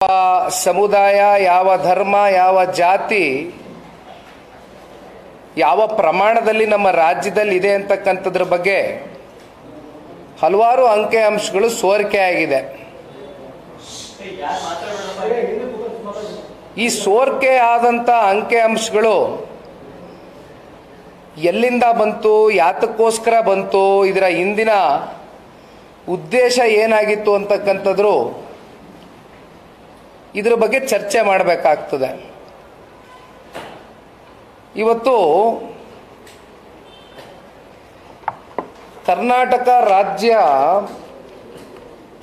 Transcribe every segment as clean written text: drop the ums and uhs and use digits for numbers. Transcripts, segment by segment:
ಸಮುದಾಯ, ಯಾವ ಧರ್ಮ, ಯಾವ ಜಾತಿ, ಯಾವ ಪ್ರಮಾಣದಲ್ಲಿ ನಮ್ಮ ರಾಜ್ಯದಲ್ಲಿ ಇದೆ ಅಂತಕ್ಕಂಥದ್ರ ಬಗ್ಗೆ ಹಲವಾರು ಅಂಕಿ ಅಂಶಗಳು ಸೋರಿಕೆ ಆಗಿದೆ. ಈ ಸೋರಿಕೆ ಆದಂತ ಅಂಕಿ ಅಂಶಗಳು ಎಲ್ಲಿಂದ ಬಂತು, ಯಾತಕ್ಕೋಸ್ಕರ ಬಂತು, ಇದರ ಹಿಂದಿನ ಉದ್ದೇಶ ಏನಾಗಿತ್ತು ಅಂತಕ್ಕಂಥದ್ರು ಇದರ ಬಗ್ಗೆ ಚರ್ಚೆ ಮಾಡಬೇಕಾಗ್ತದೆ. ಇವತ್ತು ಕರ್ನಾಟಕ ರಾಜ್ಯ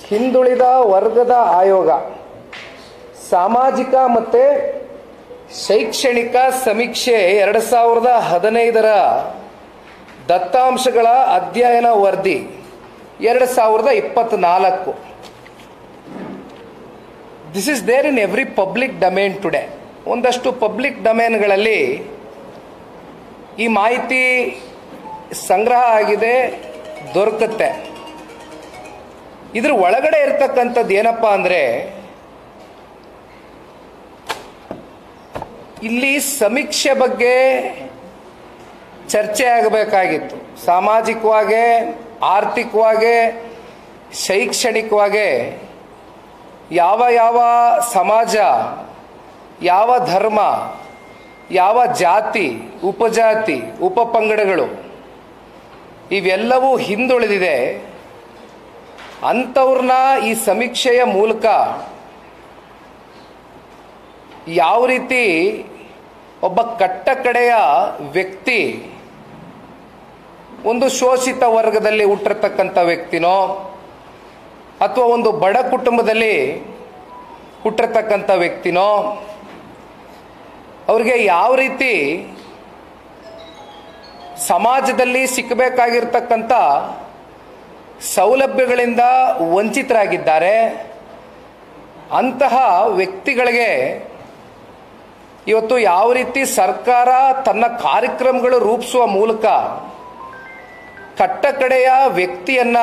ಹಿಂದುಳಿದ ವರ್ಗದ ಆಯೋಗ ಸಾಮಾಜಿಕ ಮತ್ತು ಶೈಕ್ಷಣಿಕ ಸಮೀಕ್ಷೆ 2015ರ ದತ್ತಾಂಶಗಳ ಅಧ್ಯಯನ ವರದಿ 2024. This is there in every public domain today. ಒಂದಷ್ಟು ಪಬ್ಲಿಕ್ ಡೊಮೇನ್ಗಳಲ್ಲಿ ಈ ಮಾಹಿತಿ ಸಂಗ್ರಹ ಆಗಿದೆ, ದೊರಕುತ್ತೆ. ಇದ್ರ ಒಳಗಡೆ ಇರ್ತಕ್ಕಂಥದ್ದು ಏನಪ್ಪಾ ಅಂದರೆ, ಇಲ್ಲಿ ಸಮೀಕ್ಷೆ ಬಗ್ಗೆ ಚರ್ಚೆ ಆಗಬೇಕಾಗಿತ್ತು. ಸಾಮಾಜಿಕವಾಗಿ, ಆರ್ಥಿಕವಾಗಿ, ಶೈಕ್ಷಣಿಕವಾಗಿ ಯಾವ ಯಾವ ಸಮಾಜ, ಯಾವ ಧರ್ಮ, ಯಾವ ಜಾತಿ, ಉಪಜಾತಿ, ಉಪಪಂಗಡಗಳು ಇವೆಲ್ಲವೂ ಹಿಂದುಳಿದಿದೆ ಅಂಥವ್ರನ್ನ ಈ ಸಮೀಕ್ಷೆಯ ಮೂಲಕ ಯಾವ ರೀತಿ ಒಬ್ಬ ಕಟ್ಟಕಡೆಯ ವ್ಯಕ್ತಿ, ಒಂದು ಶೋಷಿತ ವರ್ಗದಲ್ಲಿ ಹುಟ್ಟಿರ್ತಕ್ಕಂಥ ವ್ಯಕ್ತಿನೋ ಅಥವಾ ಒಂದು ಬಡ ಕುಟುಂಬದಲ್ಲಿ ಹುಟ್ಟಿರ್ತಕ್ಕಂಥ ವ್ಯಕ್ತಿನೋ, ಅವ್ರಿಗೆ ಯಾವ ರೀತಿ ಸಮಾಜದಲ್ಲಿ ಸಿಕ್ಕಬೇಕಾಗಿರ್ತಕ್ಕಂಥ ಸೌಲಭ್ಯಗಳಿಂದ ವಂಚಿತರಾಗಿದ್ದಾರೆ. ಅಂತಹ ವ್ಯಕ್ತಿಗಳಿಗೆ ಇವತ್ತು ಯಾವ ರೀತಿ ಸರ್ಕಾರ ತನ್ನ ಕಾರ್ಯಕ್ರಮಗಳು ರೂಪಿಸುವ ಮೂಲಕ ಕಟ್ಟಕಡೆಯ ವ್ಯಕ್ತಿಯನ್ನ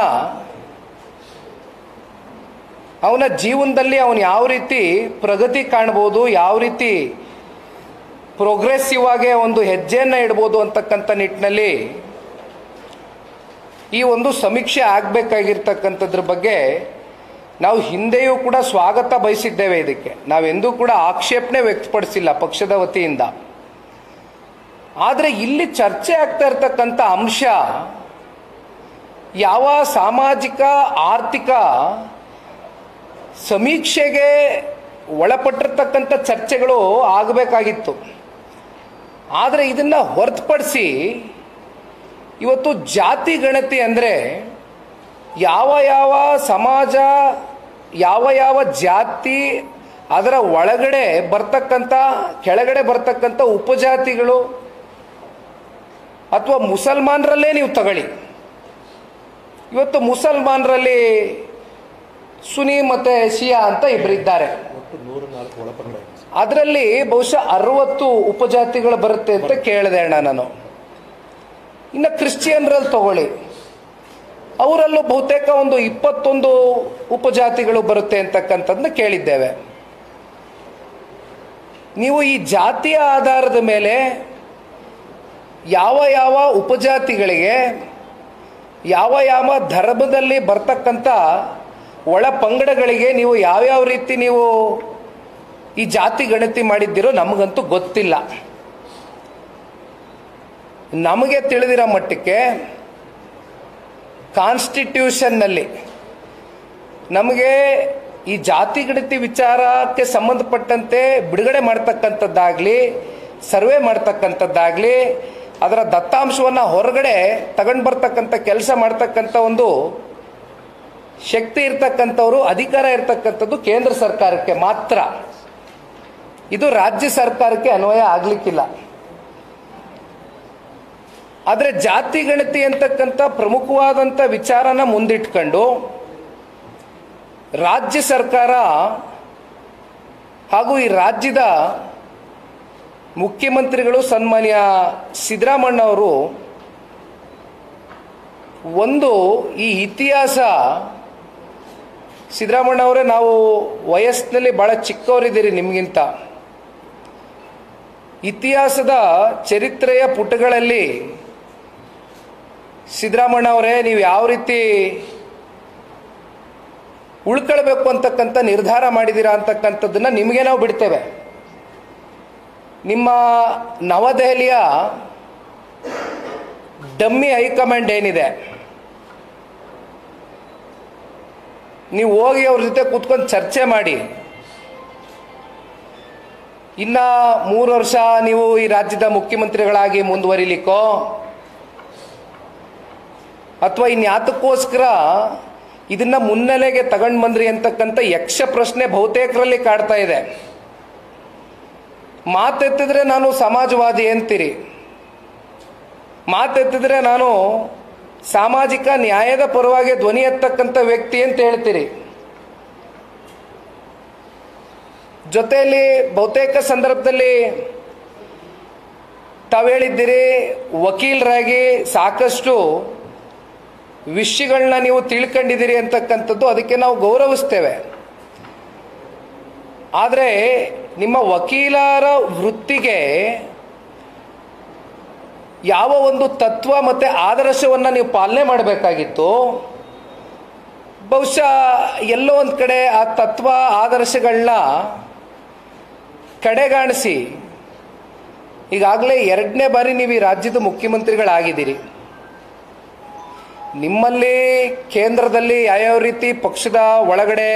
ಅವನ ಜೀವನದಲ್ಲಿ ಅವನು ಯಾವ ರೀತಿ ಪ್ರಗತಿ ಕಾಣ್ಬೋದು, ಯಾವ ರೀತಿ ಪ್ರೋಗ್ರೆಸಿವ್ ಆಗಿ ಒಂದು ಹೆಜ್ಜೆಯನ್ನು ಇಡ್ಬೋದು ಅಂತಕ್ಕಂಥ ನಿಟ್ಟಿನಲ್ಲಿ ಈ ಒಂದು ಸಮೀಕ್ಷೆ ಆಗಬೇಕಾಗಿರ್ತಕ್ಕಂಥದ್ರ ಬಗ್ಗೆ ನಾವು ಹಿಂದೆಯೂ ಕೂಡ ಸ್ವಾಗತ ಬಯಸಿದ್ದೇವೆ. ಇದಕ್ಕೆ ನಾವೆಂದೂ ಕೂಡ ಆಕ್ಷೇಪಣೆ ವ್ಯಕ್ತಪಡಿಸಿಲ್ಲ ಪಕ್ಷದ ವತಿಯಿಂದ. ಆದರೆ ಇಲ್ಲಿ ಚರ್ಚೆ ಆಗ್ತಾ ಇರ್ತಕ್ಕಂಥ ಅಂಶ ಯಾವ ಸಾಮಾಜಿಕ ಆರ್ಥಿಕ ಸಮೀಕ್ಷೆಗೆ ಒಳಪಟ್ಟಿರ್ತಕ್ಕಂಥ ಚರ್ಚೆಗಳು ಆಗಬೇಕಾಗಿತ್ತು. ಆದರೆ ಇದನ್ನ ಹೊರತುಪಡಿಸಿ ಇವತ್ತು ಜಾತಿ ಗಣತಿ ಅಂದರೆ ಯಾವ ಯಾವ ಸಮಾಜ, ಯಾವ ಯಾವ ಜಾತಿ, ಅದರ ಒಳಗಡೆ ಬರ್ತಕ್ಕಂಥ ಕೆಳಗಡೆ ಬರ್ತಕ್ಕಂಥ ಉಪಜಾತಿಗಳು ಅಥವಾ ಮುಸಲ್ಮಾನರಲ್ಲೇ ನೀವು ತಗೊಳ್ಳಿ. ಇವತ್ತು ಮುಸಲ್ಮಾನರಲ್ಲಿ ಸುನಿ ಮತ್ತೆ ಶಿಯಾ ಅಂತ ಇಬ್ಬರಿದ್ದಾರೆ. ಅದರಲ್ಲಿ ಬಹುಶಃ 60 ಉಪಜಾತಿಗಳು ಬರುತ್ತೆ ಅಂತ ಕೇಳಿದೆ ಅಣ್ಣ ನಾನು. ಇನ್ನು ಕ್ರಿಶ್ಚಿಯನ್ರಲ್ಲಿ ತಗೊಳ್ಳಿ, ಅವರಲ್ಲೂ ಬಹುತೇಕ ಒಂದು 21 ಉಪಜಾತಿಗಳು ಬರುತ್ತೆ ಅಂತಕ್ಕಂಥದ್ದನ್ನ ಕೇಳಿದ್ದೇವೆ. ನೀವು ಈ ಜಾತಿಯ ಆಧಾರದ ಮೇಲೆ ಯಾವ ಯಾವ ಉಪಜಾತಿಗಳಿಗೆ, ಯಾವ ಯಾವ ಧರ್ಮದಲ್ಲಿ ಬರ್ತಕ್ಕಂಥ ಒಳ ಪಂಗಡಗಳಿಗೆ ನೀವು ಯಾವ್ಯಾವ ರೀತಿ ನೀವು ಈ ಜಾತಿ ಗಣತಿ ಮಾಡಿದ್ದೀರೋ ನಮಗಂತೂ ಗೊತ್ತಿಲ್ಲ. ನಮಗೆ ತಿಳಿದಿರೋ ಮಟ್ಟಕ್ಕೆ ಕಾನ್ಸ್ಟಿಟ್ಯೂಷನ್ನಲ್ಲಿ ನಮಗೆ ಈ ಜಾತಿ ಗಣತಿ ವಿಚಾರಕ್ಕೆ ಸಂಬಂಧಪಟ್ಟಂತೆ ಬಿಡುಗಡೆ ಮಾಡ್ತಕ್ಕಂಥದ್ದಾಗಲಿ, ಸರ್ವೆ ಮಾಡ್ತಕ್ಕಂಥದ್ದಾಗಲಿ, ಅದರ ದತ್ತಾಂಶವನ್ನು ಹೊರಗಡೆ ತಗೊಂಡು ಬರ್ತಕ್ಕಂಥ ಕೆಲಸ ಮಾಡ್ತಕ್ಕಂಥ ಒಂದು ಶಕ್ತಿ ಇರ್ತಕ್ಕಂಥವ್ರು, ಅಧಿಕಾರ ಇರ್ತಕ್ಕಂಥದ್ದು ಕೇಂದ್ರ ಸರ್ಕಾರಕ್ಕೆ ಮಾತ್ರ. ಇದು ರಾಜ್ಯ ಸರ್ಕಾರಕ್ಕೆ ಅನ್ವಯ ಆಗ್ಲಿಕ್ಕಿಲ್ಲ. ಆದರೆ ಜಾತಿ ಗಣತಿ ಅಂತಕ್ಕಂಥ ಪ್ರಮುಖವಾದಂಥ ವಿಚಾರನ ಮುಂದಿಟ್ಕೊಂಡು ರಾಜ್ಯ ಸರ್ಕಾರ ಹಾಗೂ ಈ ರಾಜ್ಯದ ಮುಖ್ಯಮಂತ್ರಿಗಳು ಸನ್ಮಾನ್ಯ ಸಿದ್ದರಾಮಣ್ಣವರು ಒಂದು ಈ ಇತಿಹಾಸ ಸಿದ್ದರಾಮಣ್ಣ ಅವರೇ, ನಾವು ವಯಸ್ಸಿನಲ್ಲಿ ಭಾಳ ಚಿಕ್ಕವರಿದ್ದೀರಿ ನಿಮಗಿಂತ. ಇತಿಹಾಸದ ಚರಿತ್ರೆಯ ಪುಟಗಳಲ್ಲಿ ಸಿದ್ದರಾಮಣ್ಣ ಅವರೇ ನೀವು ಯಾವ ರೀತಿ ಉಳ್ಕೊಳ್ಬೇಕು ಅಂತಕ್ಕಂಥ ನಿರ್ಧಾರ ಮಾಡಿದ್ದೀರಾ ಅಂತಕ್ಕಂಥದ್ದನ್ನು ನಿಮಗೆ ನಾವು ಬಿಡ್ತೇವೆ. ನಿಮ್ಮ ನವದೆಹಲಿಯ ಡಮ್ಮಿ ಹೈಕಮಾಂಡ್ ಏನಿದೆ, ನೀವು ಹೋಗಿ ಅವ್ರ ಜೊತೆ ಕೂತ್ಕೊಂಡು ಚರ್ಚೆ ಮಾಡಿ. ಇನ್ನ 3 ವರ್ಷ ನೀವು ಈ ರಾಜ್ಯದ ಮುಖ್ಯಮಂತ್ರಿಗಳಾಗಿ ಮುಂದುವರಿಲಿಕ್ಕೋ ಅಥವಾ ಇನ್ಯಾತಕ್ಕೋಸ್ಕರ ಇದನ್ನ ಮುನ್ನೆಲೆಗೆ ತಗೊಂಡು ಬಂದ್ರಿ ಅಂತಕ್ಕಂಥ ಯಕ್ಷ ಪ್ರಶ್ನೆ ಬಹುತೇಕರಲ್ಲಿ ಕಾಡ್ತಾ ಇದೆ. ಮಾತೆತ್ತಿದ್ರೆ ನಾನು ಸಮಾಜವಾದಿ ಅಂತೀರಿ, ಮಾತೆತ್ತಿದ್ರೆ ನಾನು ಸಾಮಾಜಿಕ ನ್ಯಾಯದ ಪರವಾಗಿ ಧ್ವನಿ ಎತ್ತಕ್ಕಂಥ ವ್ಯಕ್ತಿ ಅಂತ ಹೇಳ್ತೀರಿ. ಜೊತೆಯಲ್ಲಿ ಬಹುತೇಕ ಸಂದರ್ಭದಲ್ಲಿ ತಾವು ಹೇಳಿದ್ದೀರಿ, ವಕೀಲರಾಗಿ ಸಾಕಷ್ಟು ವಿಷಯಗಳನ್ನ ನೀವು ತಿಳ್ಕೊಂಡಿದ್ದೀರಿ ಅಂತಕ್ಕಂಥದ್ದು, ಅದಕ್ಕೆ ನಾವು ಗೌರವಿಸ್ತೇವೆ. ಆದರೆ ನಿಮ್ಮ ವಕೀಲರ ವೃತ್ತಿಗೆ ಯಾವ ಒಂದು ತತ್ವ ಮತ್ತು ಆದರ್ಶವನ್ನು ನೀವು ಪಾಲನೆ ಮಾಡಬೇಕಾಗಿತ್ತು, ಬಹುಶಃ ಎಲ್ಲೋ ಒಂದು ಕಡೆ ಆ ತತ್ವ ಆದರ್ಶಗಳನ್ನ ಕಡೆಗಾಣಿಸಿ ಈಗಾಗಲೇ 2ನೇ ಬಾರಿ ನೀವು ಈ ರಾಜ್ಯದ ಮುಖ್ಯಮಂತ್ರಿಗಳಾಗಿದ್ದೀರಿ. ನಿಮ್ಮಲ್ಲಿ ಕೇಂದ್ರದಲ್ಲಿ ಯಾವ್ಯಾವ ರೀತಿ ಪಕ್ಷದ ಒಳಗಡೆ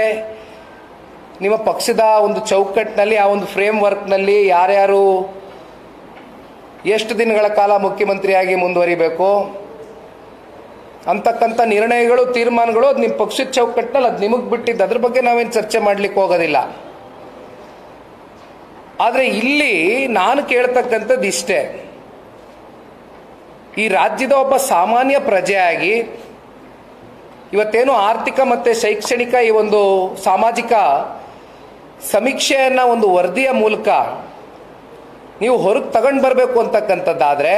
ನಿಮ್ಮ ಪಕ್ಷದ ಒಂದು ಚೌಕಟ್ಟಿನಲ್ಲಿ ಆ ಒಂದು ಫ್ರೇಮ್ ವರ್ಕ್ನಲ್ಲಿ ಯಾರ್ಯಾರು ಎಷ್ಟು ದಿನಗಳ ಕಾಲ ಮುಖ್ಯಮಂತ್ರಿಯಾಗಿ ಮುಂದುವರಿಬೇಕು ಅಂತಕ್ಕಂಥ ನಿರ್ಣಯಗಳು ತೀರ್ಮಾನಗಳು ಅದು ನಿಮ್ಮ ಪಕ್ಷದ ಚೌಕಟ್ಟಿನಲ್ಲಿ ಅದು ನಿಮಗೆ ಬಿಟ್ಟಿದ್ದು, ಅದ್ರ ಬಗ್ಗೆ ನಾವೇನು ಚರ್ಚೆ ಮಾಡಲಿಕ್ಕೆ ಹೋಗೋದಿಲ್ಲ. ಆದರೆ ಇಲ್ಲಿ ನಾನು ಕೇಳ್ತಕ್ಕಂಥದ್ದು ಇಷ್ಟೇ, ಈ ರಾಜ್ಯದ ಒಬ್ಬ ಸಾಮಾನ್ಯ ಪ್ರಜೆಯಾಗಿ ಇವತ್ತೇನು ಆರ್ಥಿಕ ಮತ್ತು ಶೈಕ್ಷಣಿಕ ಈ ಒಂದು ಸಾಮಾಜಿಕ ಸಮೀಕ್ಷೆಯನ್ನು ಒಂದು ವರದಿಯ ಮೂಲಕ ನೀವು ಹೊರಗೆ ತಗೊಂಡು ಬರಬೇಕು ಅಂತಕ್ಕಂಥದ್ದಾದರೆ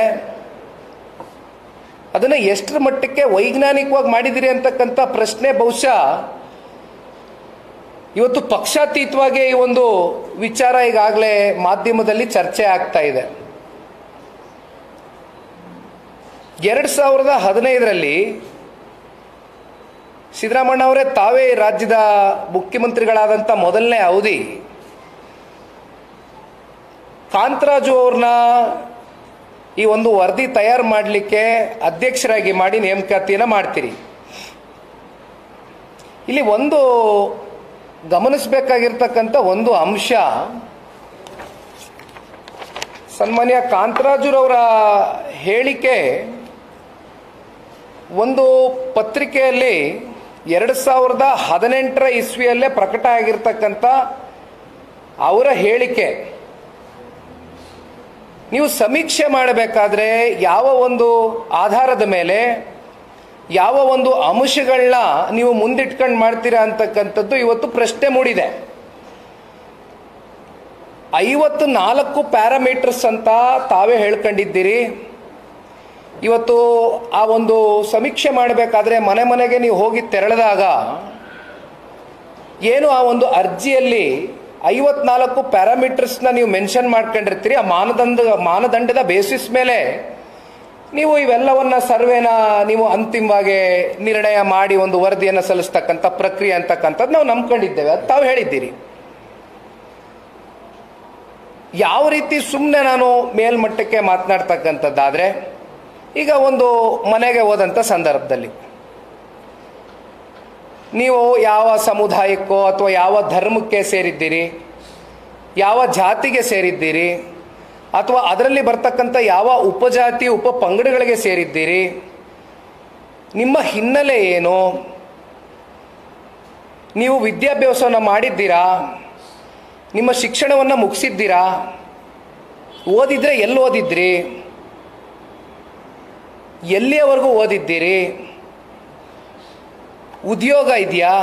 ಅದನ್ನು ಎಷ್ಟರ ಮಟ್ಟಕ್ಕೆ ವೈಜ್ಞಾನಿಕವಾಗಿ ಮಾಡಿದಿರಿ ಅಂತಕ್ಕಂಥ ಪ್ರಶ್ನೆ ಬಹುಶಃ ಇವತ್ತು ಪಕ್ಷಾತೀತವಾಗಿ ಈ ಒಂದು ವಿಚಾರ ಈಗಾಗಲೇ ಮಾಧ್ಯಮದಲ್ಲಿ ಚರ್ಚೆ ಆಗ್ತಾ ಇದೆ. 2015ರಲ್ಲಿ ಸಿದ್ದರಾಮಣ್ಣ ಅವರೇ ತಾವೇ ರಾಜ್ಯದ ಮುಖ್ಯಮಂತ್ರಿಗಳಾದಂಥ ಮೊದಲನೇ ಅವಧಿ ಕಾಂತರಾಜು ಅವ್ರನ್ನ ಈ ಒಂದು ವರದಿ ತಯಾರು ಮಾಡಲಿಕ್ಕೆ ಅಧ್ಯಕ್ಷರಾಗಿ ಮಾಡಿ ನೇಮಕಾತಿಯನ್ನು ಮಾಡ್ತೀರಿ. ಇಲ್ಲಿ ಒಂದು ಗಮನಿಸಬೇಕಾಗಿರ್ತಕ್ಕಂಥ ಒಂದು ಅಂಶ, ಸನ್ಮಾನ್ಯ ಕಾಂತರಾಜುರವರ ಹೇಳಿಕೆ ಒಂದು ಪತ್ರಿಕೆಯಲ್ಲಿ 2018 ಇಸ್ವಿಯಲ್ಲೇ ಪ್ರಕಟ ಆಗಿರ್ತಕ್ಕಂಥ ಅವರ ಹೇಳಿಕೆ. ನೀವು ಸಮೀಕ್ಷೆ ಮಾಡಬೇಕಾದ್ರೆ ಯಾವ ಒಂದು ಆಧಾರದ ಮೇಲೆ ಯಾವ ಒಂದು ಅಂಶಗಳನ್ನ ನೀವು ಮುಂದಿಟ್ಕೊಂಡು ಮಾಡ್ತೀರಾ ಅಂತಕ್ಕಂಥದ್ದು ಇವತ್ತು ಪ್ರಶ್ನೆ ಮೂಡಿದೆ. 54 ಪ್ಯಾರಾಮೀಟರ್ಸ್ ಅಂತ ತಾವೇ ಹೇಳ್ಕೊಂಡಿದ್ದೀರಿ. ಇವತ್ತು ಆ ಒಂದು ಸಮೀಕ್ಷೆ ಮಾಡಬೇಕಾದ್ರೆ ಮನೆ ಮನೆಗೆ ನೀವು ಹೋಗಿ ತೆರಳಿದಾಗ ಏನು ಆ ಒಂದು ಅರ್ಜಿಯಲ್ಲಿ 54 ಪ್ಯಾರಾಮೀಟರ್ಸ್ನ ನೀವು ಮೆನ್ಷನ್ ಮಾಡ್ಕೊಂಡಿರ್ತೀರಿ. ಆ ಮಾನದಂಡದ ಬೇಸಿಸ್ ಮೇಲೆ ನೀವು ಇವೆಲ್ಲವನ್ನ ಸರ್ವೆನ ನೀವು ಅಂತಿಮವಾಗಿ ನಿರ್ಣಯ ಮಾಡಿ ಒಂದು ವರದಿಯನ್ನು ಸಲ್ಲಿಸ್ತಕ್ಕಂಥ ಪ್ರಕ್ರಿಯೆ ಅಂತಕ್ಕಂಥದ್ದು ನಾವು ನಂಬ್ಕೊಂಡಿದ್ದೇವೆ, ಅದು ತಾವು ಹೇಳಿದ್ದೀರಿ. ಯಾವ ರೀತಿ ಸುಮ್ಮನೆ ನಾನು ಮೇಲ್ಮಟ್ಟಕ್ಕೆ ಮಾತನಾಡ್ತಕ್ಕಂಥದ್ದಾದರೆ, ಈಗ ಒಂದು ಮನೆಗೆ ಹೋದಂಥ ಸಂದರ್ಭದಲ್ಲಿ ನೀವು ಯಾವ ಸಮುದಾಯಕ್ಕೋ ಅಥವಾ ಯಾವ ಧರ್ಮಕ್ಕೆ ಸೇರಿದ್ದೀರಿ, ಯಾವ ಜಾತಿಗೆ ಸೇರಿದ್ದೀರಿ, ಅಥವಾ ಅದರಲ್ಲಿ ಬರ್ತಕ್ಕಂಥ ಯಾವ ಉಪಜಾತಿ ಉಪ ಪಂಗಡಗಳಿಗೆ ಸೇರಿದ್ದೀರಿ, ನಿಮ್ಮ ಹಿನ್ನೆಲೆ ಏನು, ನೀವು ವಿದ್ಯಾಭ್ಯಾಸವನ್ನು ಮಾಡಿದ್ದೀರಾ, ನಿಮ್ಮ ಶಿಕ್ಷಣವನ್ನು ಮುಗಿಸಿದ್ದೀರಾ, ಓದಿದ್ರೆ ಎಲ್ಲಿ ಓದಿದ್ರಿ, ಎಲ್ಲಿಯವರೆಗೂ ಓದಿದ್ದೀರಿ, ಉದ್ಯೋಗ ಇದೆಯಾ,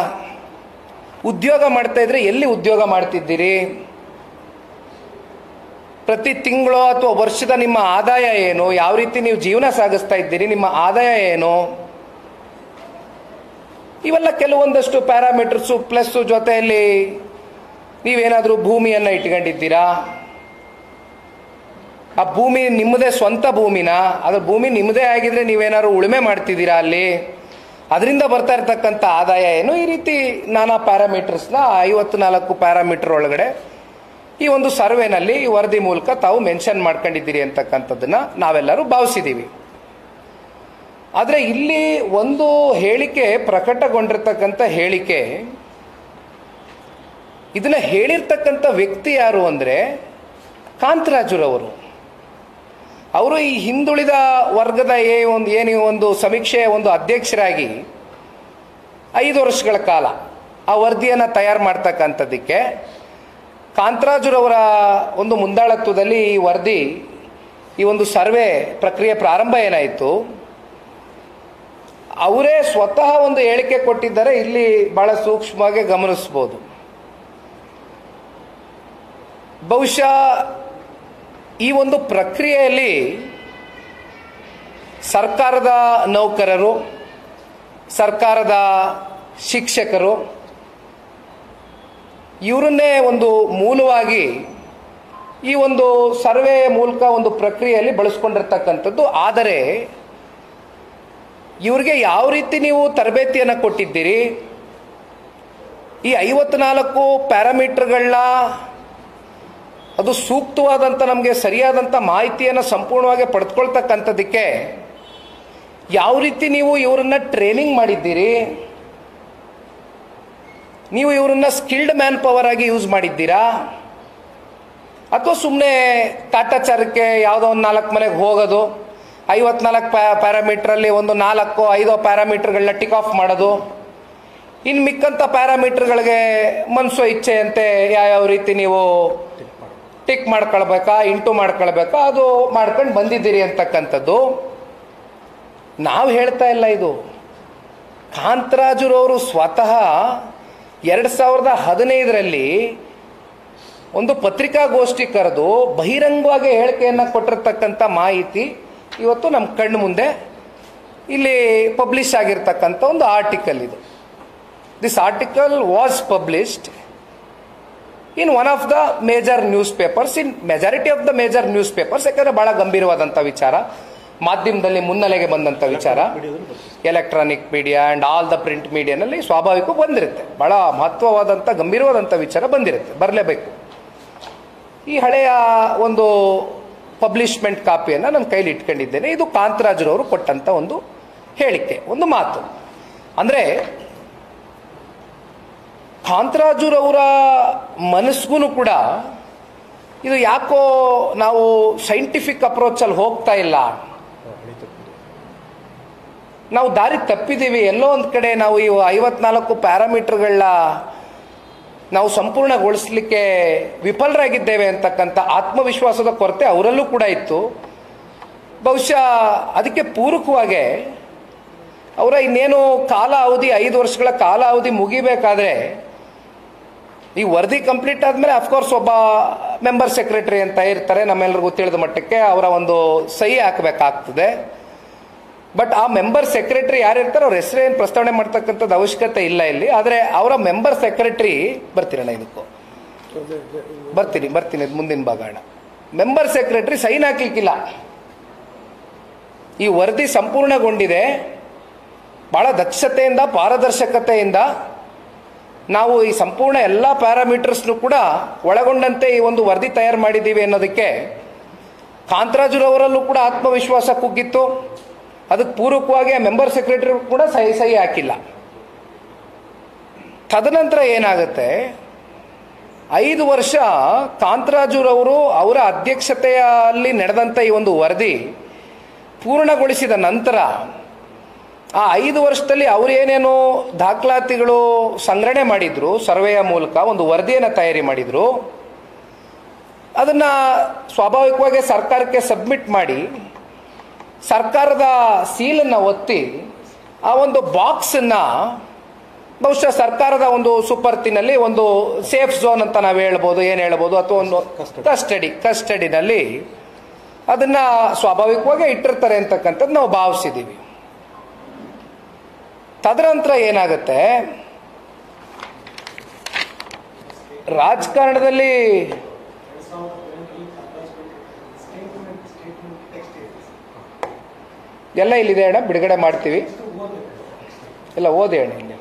ಉದ್ಯೋಗ ಮಾಡ್ತಾ ಇದ್ರೆ ಎಲ್ಲಿ ಉದ್ಯೋಗ ಮಾಡ್ತಿದ್ದೀರಿ, ಪ್ರತಿ ತಿಂಗಳು ಅಥವಾ ವರ್ಷದ ನಿಮ್ಮ ಆದಾಯ ಏನು, ಯಾವ ರೀತಿ ನೀವು ಜೀವನ ಸಾಗಿಸ್ತಾ ಇದ್ದೀರಿ, ನಿಮ್ಮ ಆದಾಯ ಏನು, ಇವೆಲ್ಲ ಕೆಲವೊಂದಷ್ಟು ಪ್ಯಾರಾಮೀಟರ್ಸು ಪ್ಲಸ್ ಜೊತೆಯಲ್ಲಿ ನೀವೇನಾದರೂ ಭೂಮಿಯನ್ನು ಇಟ್ಕೊಂಡಿದ್ದೀರಾ, ಆ ಭೂಮಿ ನಿಮ್ಮದೇ ಸ್ವಂತ ಭೂಮಿನ, ಅದ್ರ ಭೂಮಿ ನಿಮ್ಮದೇ ಆಗಿದ್ರೆ ನೀವೇನಾದ್ರು ಉಳುಮೆ ಮಾಡ್ತಿದ್ದೀರಾ ಅಲ್ಲಿ, ಅದರಿಂದ ಬರ್ತಾ ಇರ್ತಕ್ಕಂಥ ಆದಾಯ ಏನು, ಈ ರೀತಿ ನಾನಾ ಪ್ಯಾರಾಮೀಟರ್ಸ್ನ 54 ಪ್ಯಾರಾಮೀಟರ್ ಒಳಗಡೆ ಈ ಒಂದು ಸರ್ವೆನಲ್ಲಿ ಈ ವರದಿ ಮೂಲಕ ತಾವು ಮೆನ್ಷನ್ ಮಾಡ್ಕೊಂಡಿದ್ದೀರಿ ಅಂತಕ್ಕಂಥದ್ದನ್ನ ನಾವೆಲ್ಲರೂ ಭಾವಿಸಿದ್ದೀವಿ. ಆದರೆ ಇಲ್ಲಿ ಒಂದು ಹೇಳಿಕೆ ಪ್ರಕಟಗೊಂಡಿರ್ತಕ್ಕಂಥ ಹೇಳಿಕೆ, ಇದನ್ನ ಹೇಳಿರ್ತಕ್ಕಂಥ ವ್ಯಕ್ತಿ ಯಾರು ಅಂದರೆ ಕಾಂತರಾಜುರವರು. ಅವರು ಈ ಹಿಂದುಳಿದ ವರ್ಗದ ಏನು ಒಂದು ಸಮೀಕ್ಷೆಯ ಒಂದು ಅಧ್ಯಕ್ಷರಾಗಿ 5 ವರ್ಷಗಳ ಕಾಲ ಆ ವರದಿಯನ್ನು ತಯಾರು ಮಾಡ್ತಕ್ಕಂಥದ್ದಕ್ಕೆ ಕಾಂತರಾಜುರವರ ಒಂದು ಮುಂದಾಳತ್ವದಲ್ಲಿ ಈ ವರದಿ, ಈ ಒಂದು ಸರ್ವೆ ಪ್ರಕ್ರಿಯೆ ಪ್ರಾರಂಭ ಏನಾಯಿತು, ಅವರೇ ಸ್ವತಃ ಒಂದು ಹೇಳಿಕೆ ಕೊಟ್ಟಿದ್ದಾರೆ. ಇಲ್ಲಿ ಬಹಳ ಸೂಕ್ಷ್ಮವಾಗಿ ಗಮನಿಸ್ಬೋದು. ಬಹುಶಃ ಈ ಒಂದು ಪ್ರಕ್ರಿಯೆಯಲ್ಲಿ ಸರ್ಕಾರದ ನೌಕರರು, ಸರ್ಕಾರದ ಶಿಕ್ಷಕರು ಇವರನ್ನೇ ಒಂದು ಮೂಲವಾಗಿ ಈ ಒಂದು ಸರ್ವೆ ಮೂಲಕ ಒಂದು ಪ್ರಕ್ರಿಯೆಯಲ್ಲಿ ಬಳಸ್ಕೊಂಡಿರ್ತಕ್ಕಂಥದ್ದು. ಆದರೆ ಇವ್ರಿಗೆ ಯಾವ ರೀತಿ ನೀವು ತರಬೇತಿಯನ್ನು ಕೊಟ್ಟಿದ್ದೀರಿ, ಈ 54 ಪ್ಯಾರಾಮೀಟರ್ಗಳನ್ನ ಅದು ಸೂಕ್ತವಾದಂಥ ನಮಗೆ ಸರಿಯಾದಂಥ ಮಾಹಿತಿಯನ್ನು ಸಂಪೂರ್ಣವಾಗಿ ಪಡೆದುಕೊಳ್ತಕ್ಕಂಥದ್ದಕ್ಕೆ ಯಾವ ರೀತಿ ನೀವು ಇವರನ್ನ ಟ್ರೈನಿಂಗ್ ಮಾಡಿದ್ದೀರಿ, ನೀವು ಇವರನ್ನ ಸ್ಕಿಲ್ಡ್ ಮ್ಯಾನ್ ಪವರ್ ಆಗಿ ಯೂಸ್ ಮಾಡಿದ್ದೀರಾ, ಅಥವಾ ಸುಮ್ಮನೆ ಕಾಟಾಚಾರಕ್ಕೆ ಯಾವುದೋ ಒಂದು 4 ಮನೆಗೆ ಹೋಗೋದು, 54 ಪ್ಯಾರಾಮೀಟ್ರಲ್ಲಿ ಒಂದು 4-5 ಪ್ಯಾರಾಮೀಟರ್ಗಳನ್ನ ಟಿಕ್ ಆಫ್ ಮಾಡೋದು, ಇನ್ನು ಮಿಕ್ಕಂಥ ಪ್ಯಾರಾಮೀಟರ್ಗಳಿಗೆ ಮನಸ್ಸು ಇಚ್ಛೆಯಂತೆ ಯಾವ ರೀತಿ ನೀವು ಟಿಕ್ ಮಾಡ್ಕೊಳ್ಬೇಕಾ ಇಂಟು ಮಾಡ್ಕೊಳ್ಬೇಕಾ ಅದು ಮಾಡ್ಕೊಂಡು ಬಂದಿದ್ದೀರಿ ಅಂತಕ್ಕಂಥದ್ದು ನಾವು ಹೇಳ್ತಾ ಇಲ್ಲ. ಇದು ಕಾಂತರಾಜುರವರು ಸ್ವತಃ 2015ರಲ್ಲಿ ಒಂದು ಪತ್ರಿಕಾಗೋಷ್ಠಿ ಕರೆದು ಬಹಿರಂಗವಾಗಿ ಹೇಳಿಕೆಯನ್ನು ಕೊಟ್ಟಿರ್ತಕ್ಕಂಥ ಮಾಹಿತಿ ಇವತ್ತು ನಮ್ಮ ಕಣ್ಣು ಮುಂದೆ ಇಲ್ಲಿ ಪಬ್ಲಿಷ್ ಆಗಿರ್ತಕ್ಕಂಥ ಒಂದು ಆರ್ಟಿಕಲ್ ಇದು. This article was published in one of the major news papers, in majority of the major news papers. ಯಾಕಂದ್ರೆ ಬಹಳ ಗಂಭೀರವಾದಂಥ ವಿಚಾರ, ಮಾಧ್ಯಮದಲ್ಲಿ ಮುನ್ನೆಲೆಗೆ ಬಂದಂಥ ವಿಚಾರ, electronic media and all the print ಮೀಡಿಯಾನಲ್ಲಿ ಸ್ವಾಭಾವಿಕ ಬಂದಿರುತ್ತೆ. ಬಹಳ ಮಹತ್ವವಾದಂಥ ಗಂಭೀರವಾದಂಥ ವಿಚಾರ ಬಂದಿರುತ್ತೆ, ಬರಲೇಬೇಕು. ಈ ಹಳೆಯ ಒಂದು ಪಬ್ಲಿಷ್ಮೆಂಟ್ ಕಾಪಿಯನ್ನು ನನ್ನ ಕೈಲಿ ಇಟ್ಕೊಂಡಿದ್ದೇನೆ. ಇದು ಕಾಂತರಾಜುರವರು ಕೊಟ್ಟಂಥ ಒಂದು ಹೇಳಿಕೆ, ಒಂದು ಮಾತು. ಅಂದರೆ ಕಾಂತರಾಜುರವರ ಮನಸ್ಸಿಗೂ ಕೂಡ ಇದು ಯಾಕೋ ನಾವು ಸೈಂಟಿಫಿಕ್ ಅಪ್ರೋಚಲ್ಲಿ ಹೋಗ್ತಾ ಇಲ್ಲ, ನಾವು ದಾರಿ ತಪ್ಪಿದ್ದೀವಿ, ಎಲ್ಲೋ ಒಂದು ಕಡೆ ನಾವು ಈ 54 ಪ್ಯಾರಾಮೀಟರ್ಗಳನ್ನ ನಾವು ಸಂಪೂರ್ಣಗೊಳಿಸಲಿಕ್ಕೆ ವಿಫಲರಾಗಿದ್ದೇವೆ ಅಂತಕ್ಕಂಥ ಆತ್ಮವಿಶ್ವಾಸದ ಕೊರತೆ ಅವರಲ್ಲೂ ಕೂಡ ಇತ್ತು. ಬಹುಶಃ ಅದಕ್ಕೆ ಪೂರಕವಾಗಿ ಅವರ ಇನ್ನೇನು ಕಾಲಾವಧಿ 5 ವರ್ಷಗಳ ಕಾಲಾವಧಿ ಮುಗಿಬೇಕಾದ್ರೆ ಈ ವರದಿ ಕಂಪ್ಲೀಟ್ ಆದಮೇಲೆ ಅಫ್ಕೋರ್ಸ್ ಒಬ್ಬ ಮೆಂಬರ್ ಸೆಕ್ರೆಟರಿ ಅಂತ ಇರ್ತಾರೆ, ನಮ್ಮೆಲ್ಲರಿಗೂ ತಿಳಿದ ಮಟ್ಟಕ್ಕೆ ಅವರ ಒಂದು ಸಹಿ ಹಾಕಬೇಕಾಗ್ತದೆ. ಬಟ್ ಆ ಮೆಂಬರ್ ಸೆಕ್ರೆಟರಿ ಯಾರಿರ್ತಾರೆ ಅವ್ರ ಹೆಸರೇನು ಪ್ರಸ್ತಾವನೆ ಮಾಡ್ತಕ್ಕಂಥದ್ದು ಅವಶ್ಯಕತೆ ಇಲ್ಲ ಇಲ್ಲಿ. ಆದರೆ ಅವರ ಮೆಂಬರ್ ಸೆಕ್ರೆಟರಿ ಬರ್ತೀರಣ್ಣ, ಇದಕ್ಕೂ ಬರ್ತೀನಿ ಮುಂದಿನ ಭಾಗ ಅಣ್ಣ. ಮೆಂಬರ್ ಸೆಕ್ರೆಟರಿ ಸೈನ್ ಹಾಕ್ಲಿಕ್ಕಿಲ್ಲ. ಈ ವರದಿ ಸಂಪೂರ್ಣಗೊಂಡಿದೆ, ಬಹಳ ದಕ್ಷತೆಯಿಂದ ಪಾರದರ್ಶಕತೆಯಿಂದ ನಾವು ಈ ಸಂಪೂರ್ಣ ಎಲ್ಲ ಪ್ಯಾರಾಮೀಟರ್ಸ್ನು ಕೂಡ ಒಳಗೊಂಡಂತೆ ಈ ಒಂದು ವರದಿ ತಯಾರು ಮಾಡಿದ್ದೀವಿ ಅನ್ನೋದಕ್ಕೆ ಕಾಂತರಾಜುರವರಲ್ಲೂ ಕೂಡ ಆತ್ಮವಿಶ್ವಾಸ ಕುಗ್ಗಿತ್ತು. ಅದಕ್ಕೆ ಪೂರಕವಾಗಿ ಆ ಮೆಂಬರ್ ಸೆಕ್ರೆಟರಿ ಕೂಡ ಸಹಿ ಹಾಕಿಲ್ಲ. ತದನಂತರ ಏನಾಗುತ್ತೆ, 5 ವರ್ಷ ಕಾಂತರಾಜುರವರು ಅವರ ಅಧ್ಯಕ್ಷತೆಯಲ್ಲಿ ನಡೆದಂಥ ಈ ಒಂದು ವರದಿ ಪೂರ್ಣಗೊಳಿಸಿದ ನಂತರ ಆ 5 ವರ್ಷದಲ್ಲಿ ಅವರು ಏನೇನು ದಾಖಲಾತಿಗಳು ಸಂಗ್ರಹಣೆ ಮಾಡಿದ್ರು, ಸರ್ವೆಯ ಮೂಲಕ ಒಂದು ವರದಿಯನ್ನು ತಯಾರಿ ಮಾಡಿದ್ರು, ಅದನ್ನು ಸ್ವಾಭಾವಿಕವಾಗಿ ಸರ್ಕಾರಕ್ಕೆ ಸಬ್ಮಿಟ್ ಮಾಡಿ ಸರ್ಕಾರದ ಸೀಲನ್ನು ಒತ್ತಿ ಆ ಒಂದು ಬಾಕ್ಸನ್ನು ಬಹುಶಃ ಸರ್ಕಾರದ ಒಂದು ಸುಪರ್ತಿನಲ್ಲಿ ಒಂದು ಸೇಫ್ ಝೋನ್ ಅಂತ ನಾವು ಹೇಳ್ಬೋದು, ಏನು ಹೇಳ್ಬೋದು, ಅಥವಾ ಒಂದು ಕಸ್ಟಡಿನಲ್ಲಿ ಅದನ್ನು ಸ್ವಾಭಾವಿಕವಾಗಿ ಇಟ್ಟಿರ್ತಾರೆ ಅಂತಕ್ಕಂಥದ್ದು ನಾವು ಭಾವಿಸಿದ್ದೀವಿ. ತದನಂತರ ಏನಾಗುತ್ತೆ, ರಾಜಕಾರಣದಲ್ಲಿ ಎಲ್ಲ ಇಲ್ಲಿದೆ ಅಣ್ಣ, ಬಿಡುಗಡೆ ಮಾಡ್ತೀವಿ. ಇಲ್ಲ ಓದಿ ಅಣ್ಣ,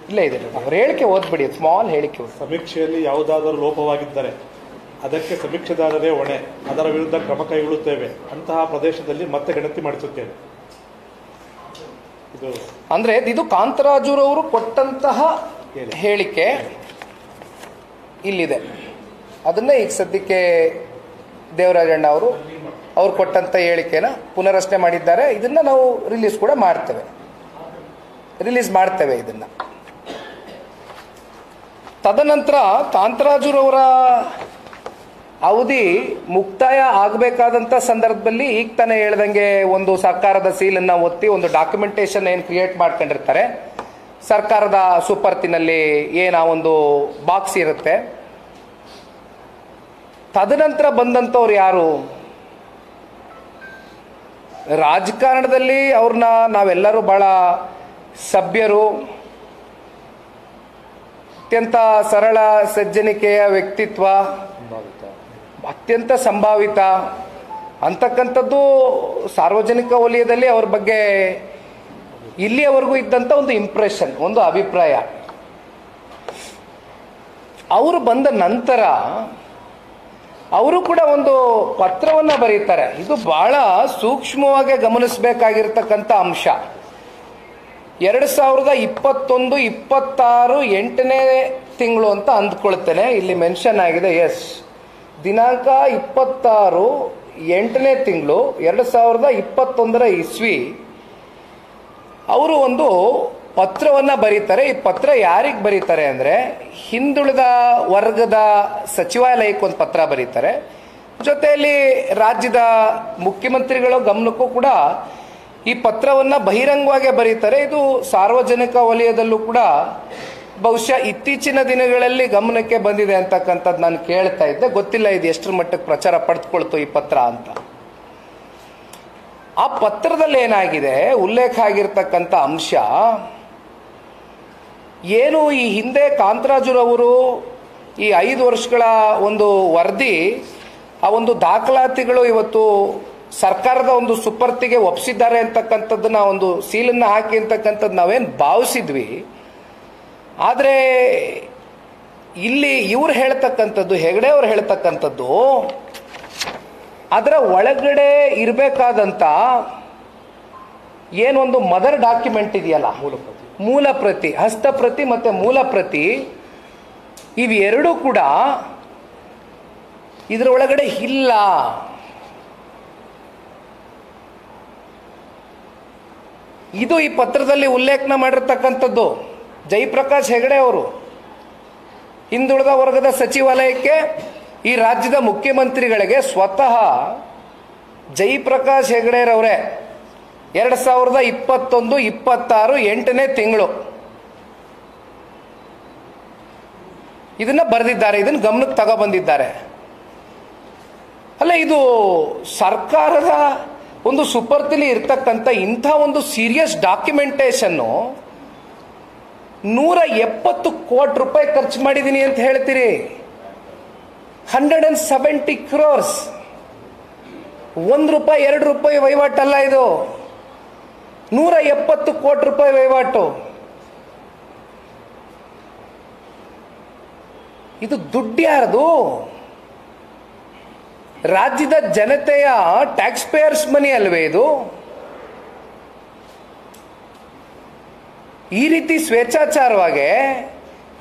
ಇಲ್ಲ ಇದೆ ಅವ್ರ ಹೇಳಿಕೆ ಓದ್ಬಿಡಿ, ಸ್ಮಾಲ್ ಹೇಳಿಕೆ. ಸಮೀಕ್ಷೆಯಲ್ಲಿ ಯಾವುದಾದರೂ ಲೋಪವಾಗಿದ್ದರೆ ಅದಕ್ಕೆ ಸಮೀಕ್ಷೆದಾರರೇ ಹೊಣೆ, ಅದರ ವಿರುದ್ಧ ಕ್ರಮ ಕೈಗೊಳ್ಳುತ್ತೇವೆ, ಅಂತಹ ಪ್ರದೇಶದಲ್ಲಿ ಮತ್ತೆ ಗಣತಿ ಮಾಡಿಸುತ್ತೇವೆ. ಅಂದ್ರೆ ಇದು ಕಾಂತರಾಜುರವರು ಕೊಟ್ಟಂತಹ ಹೇಳಿಕೆ ಇಲ್ಲಿದೆ. ಅದನ್ನ ಈಗ ಸದ್ಯಕ್ಕೆ ದೇವರಾಜಣ್ಣ ಅವ್ರು ಕೊಟ್ಟಂತ ಹೇಳಿಕೆನ ಪುನರಚನೆ ಮಾಡಿದ್ದಾರೆ. ಇದನ್ನ ನಾವು ರಿಲೀಸ್ ಮಾಡ್ತೇವೆ ಇದನ್ನ. ತದನಂತರ ಕಾಂತರಾಜುರವರ ಅವಧಿ ಮುಕ್ತಾಯ ಆಗಬೇಕಾದಂಥ ಸಂದರ್ಭದಲ್ಲಿ ಈಗ ತಾನೇ ಹೇಳ್ದಂಗೆ ಒಂದು ಸರ್ಕಾರದ ಸೀಲನ್ನು ಒತ್ತಿ ಒಂದು ಡಾಕ್ಯುಮೆಂಟೇಶನ್ ಏನು ಕ್ರಿಯೇಟ್ ಮಾಡ್ಕೊಂಡಿರ್ತಾರೆ, ಸರ್ಕಾರದ ಸುಪರ್ತಿನಲ್ಲಿ ಏನು ಒಂದು ಬಾಕ್ಸ್ ಇರುತ್ತೆ. ತದನಂತರ ಬಂದಂಥವ್ರು ಯಾರು? ರಾಜಕಾರಣದಲ್ಲಿ ಅವ್ರನ್ನ ನಾವೆಲ್ಲರೂ ಬಹಳ ಸಭ್ಯರು, ಅತ್ಯಂತ ಸರಳ ಸಜ್ಜನಿಕೆಯ ವ್ಯಕ್ತಿತ್ವ, ಅತ್ಯಂತ ಸಂಭಾವಿತ ಅಂತಕ್ಕಂಥದ್ದು ಸಾರ್ವಜನಿಕ ವಲಯದಲ್ಲಿ ಅವ್ರ ಬಗ್ಗೆ ಇಲ್ಲಿಯವರೆಗೂ ಇದ್ದಂಥ ಒಂದು ಇಂಪ್ರೆಷನ್, ಒಂದು ಅಭಿಪ್ರಾಯ. ಅವರು ಬಂದ ನಂತರ ಅವರು ಕೂಡ ಒಂದು ಪತ್ರವನ್ನ ಬರೀತಾರೆ. ಇದು ಬಹಳ ಸೂಕ್ಷ್ಮವಾಗಿ ಗಮನಿಸಬೇಕಾಗಿರ್ತಕ್ಕಂಥ ಅಂಶ. 2021, 26 8ನೇ ತಿಂಗಳು ಅಂತ ಅಂದ್ಕೊಳ್ತೇನೆ, ಇಲ್ಲಿ ಮೆನ್ಷನ್ ಆಗಿದೆ. ಎಸ್, ದಿನಾಂಕ 26 8ನೇ ತಿಂಗಳು 2021 ಇಸ್ವಿ ಅವರು ಒಂದು ಪತ್ರವನ್ನ ಬರೀತಾರೆ. ಈ ಪತ್ರ ಯಾರಿಗೆ ಬರೀತಾರೆ ಅಂದ್ರೆ, ಹಿಂದುಳಿದ ವರ್ಗದ ಸಚಿವಾಲಯಕ್ಕೆ ಒಂದು ಪತ್ರ ಬರೀತಾರೆ. ಜೊತೆಯಲ್ಲಿ ರಾಜ್ಯದ ಮುಖ್ಯಮಂತ್ರಿಗಳ ಗಮನಕ್ಕೂ ಕೂಡ ಈ ಪತ್ರವನ್ನ ಬಹಿರಂಗವಾಗಿ ಬರೀತಾರೆ. ಇದು ಸಾರ್ವಜನಿಕ ವಲಯದಲ್ಲೂ ಕೂಡ ಬಹುಶಃ ಇತ್ತೀಚಿನ ದಿನಗಳಲ್ಲಿ ಗಮನಕ್ಕೆ ಬಂದಿದೆ ಅಂತಕ್ಕಂಥದ್ದು ನಾನು ಕೇಳ್ತಾ ಇದ್ದೆ. ಗೊತ್ತಿಲ್ಲ ಇದು ಎಷ್ಟರ ಮಟ್ಟಕ್ಕೆ ಪ್ರಚಾರ ಪಡೆದುಕೊಳ್ತು ಈ ಪತ್ರ ಅಂತ. ಆ ಪತ್ರದಲ್ಲಿ ಏನಾಗಿದೆ, ಉಲ್ಲೇಖ ಆಗಿರ್ತಕ್ಕಂಥ ಅಂಶ ಏನು, ಈ ಹಿಂದೆ ಕಾಂತರಾಜುರವರು ಈ 5 ವರ್ಷಗಳ ಒಂದು ವರದಿ, ಆ ಒಂದು ದಾಖಲಾತಿಗಳು ಇವತ್ತು ಸರ್ಕಾರದ ಒಂದು ಸುಪರ್ತಿಗೆ ಒಪ್ಪಿಸಿದ್ದಾರೆ ಅಂತಕ್ಕಂಥದ್ದನ್ನ ಒಂದು ಸೀಲನ್ನ ಹಾಕಿ ಅಂತಕ್ಕಂಥದ್ದು ನಾವೇನು ಭಾವಿಸಿದ್ವಿ. ಆದರೆ ಇಲ್ಲಿ ಇವ್ರು ಹೇಳ್ತಕ್ಕಂಥದ್ದು, ಹೆಗಡೆ ಅವ್ರು ಹೇಳ್ತಕ್ಕಂಥದ್ದು, ಅದರ ಒಳಗಡೆ ಇರಬೇಕಾದಂತ ಏನೊಂದು ಮದರ್ ಡಾಕ್ಯುಮೆಂಟ್ ಇದೆಯಲ್ಲ, ಮೂಲ ಪ್ರತಿ, ಹಸ್ತಪ್ರತಿ ಮತ್ತೆ ಮೂಲ ಪ್ರತಿ, ಇವೆರಡೂ ಕೂಡ ಇದರ ಒಳಗಡೆ ಇಲ್ಲ. ಇದು ಈ ಪತ್ರದಲ್ಲಿ ಉಲ್ಲೇಖನ ಮಾಡಿರ್ತಕ್ಕಂಥದ್ದು. ಜಯಪ್ರಕಾಶ್ ಹೆಗಡೆ ಅವರು ಹಿಂದುಳಿದ ವರ್ಗದ ಸಚಿವಾಲಯಕ್ಕೆ ಈ ರಾಜ್ಯದ ಮುಖ್ಯಮಂತ್ರಿಗಳಿಗೆ ಸ್ವತಃ ಜಯಪ್ರಕಾಶ್ ಹೆಗಡೆರವರೇ 2021, 26 8ನೇ ತಿಂಗಳು ಇದನ್ನ ಬರೆದಿದ್ದಾರೆ, ಇದನ್ನ ಗಮನಕ್ಕೆ ತಗೊಬಂದಿದ್ದಾರೆ. ಅಲ್ಲ, ಇದು ಸರ್ಕಾರದ ಒಂದು ಸುಪರ್ತಿಲಿ ಇರ್ತಕ್ಕಂಥ ಇಂಥ ಒಂದು ಸೀರಿಯಸ್ ಡಾಕ್ಯುಮೆಂಟೇಶನ್ನು 170 ಕೋಟಿ ರೂಪಾಯಿ ಖರ್ಚು ಮಾಡಿದ್ದೀನಿ ಅಂತ ಹೇಳ್ತೀರಿ. 170 crores. 1 ರೂಪಾಯಿ 2 ರೂಪಾಯಿ ವಹಿವಾಟಲ್ಲ ಇದು, 170 ಕೋಟಿ ರೂಪಾಯಿ ವಹಿವಾಟು. ಇದು ದುಡ್ಡು ಯಾರದು? ರಾಜ್ಯದ ಜನತೆಯ ಟ್ಯಾಕ್ಸ್ ಪೇಯರ್ಸ್ ಮನಿ ಅಲ್ವೇ ಇದು? ಈ ರೀತಿ ಸ್ವೇಚ್ಛಾಚಾರವಾಗಿ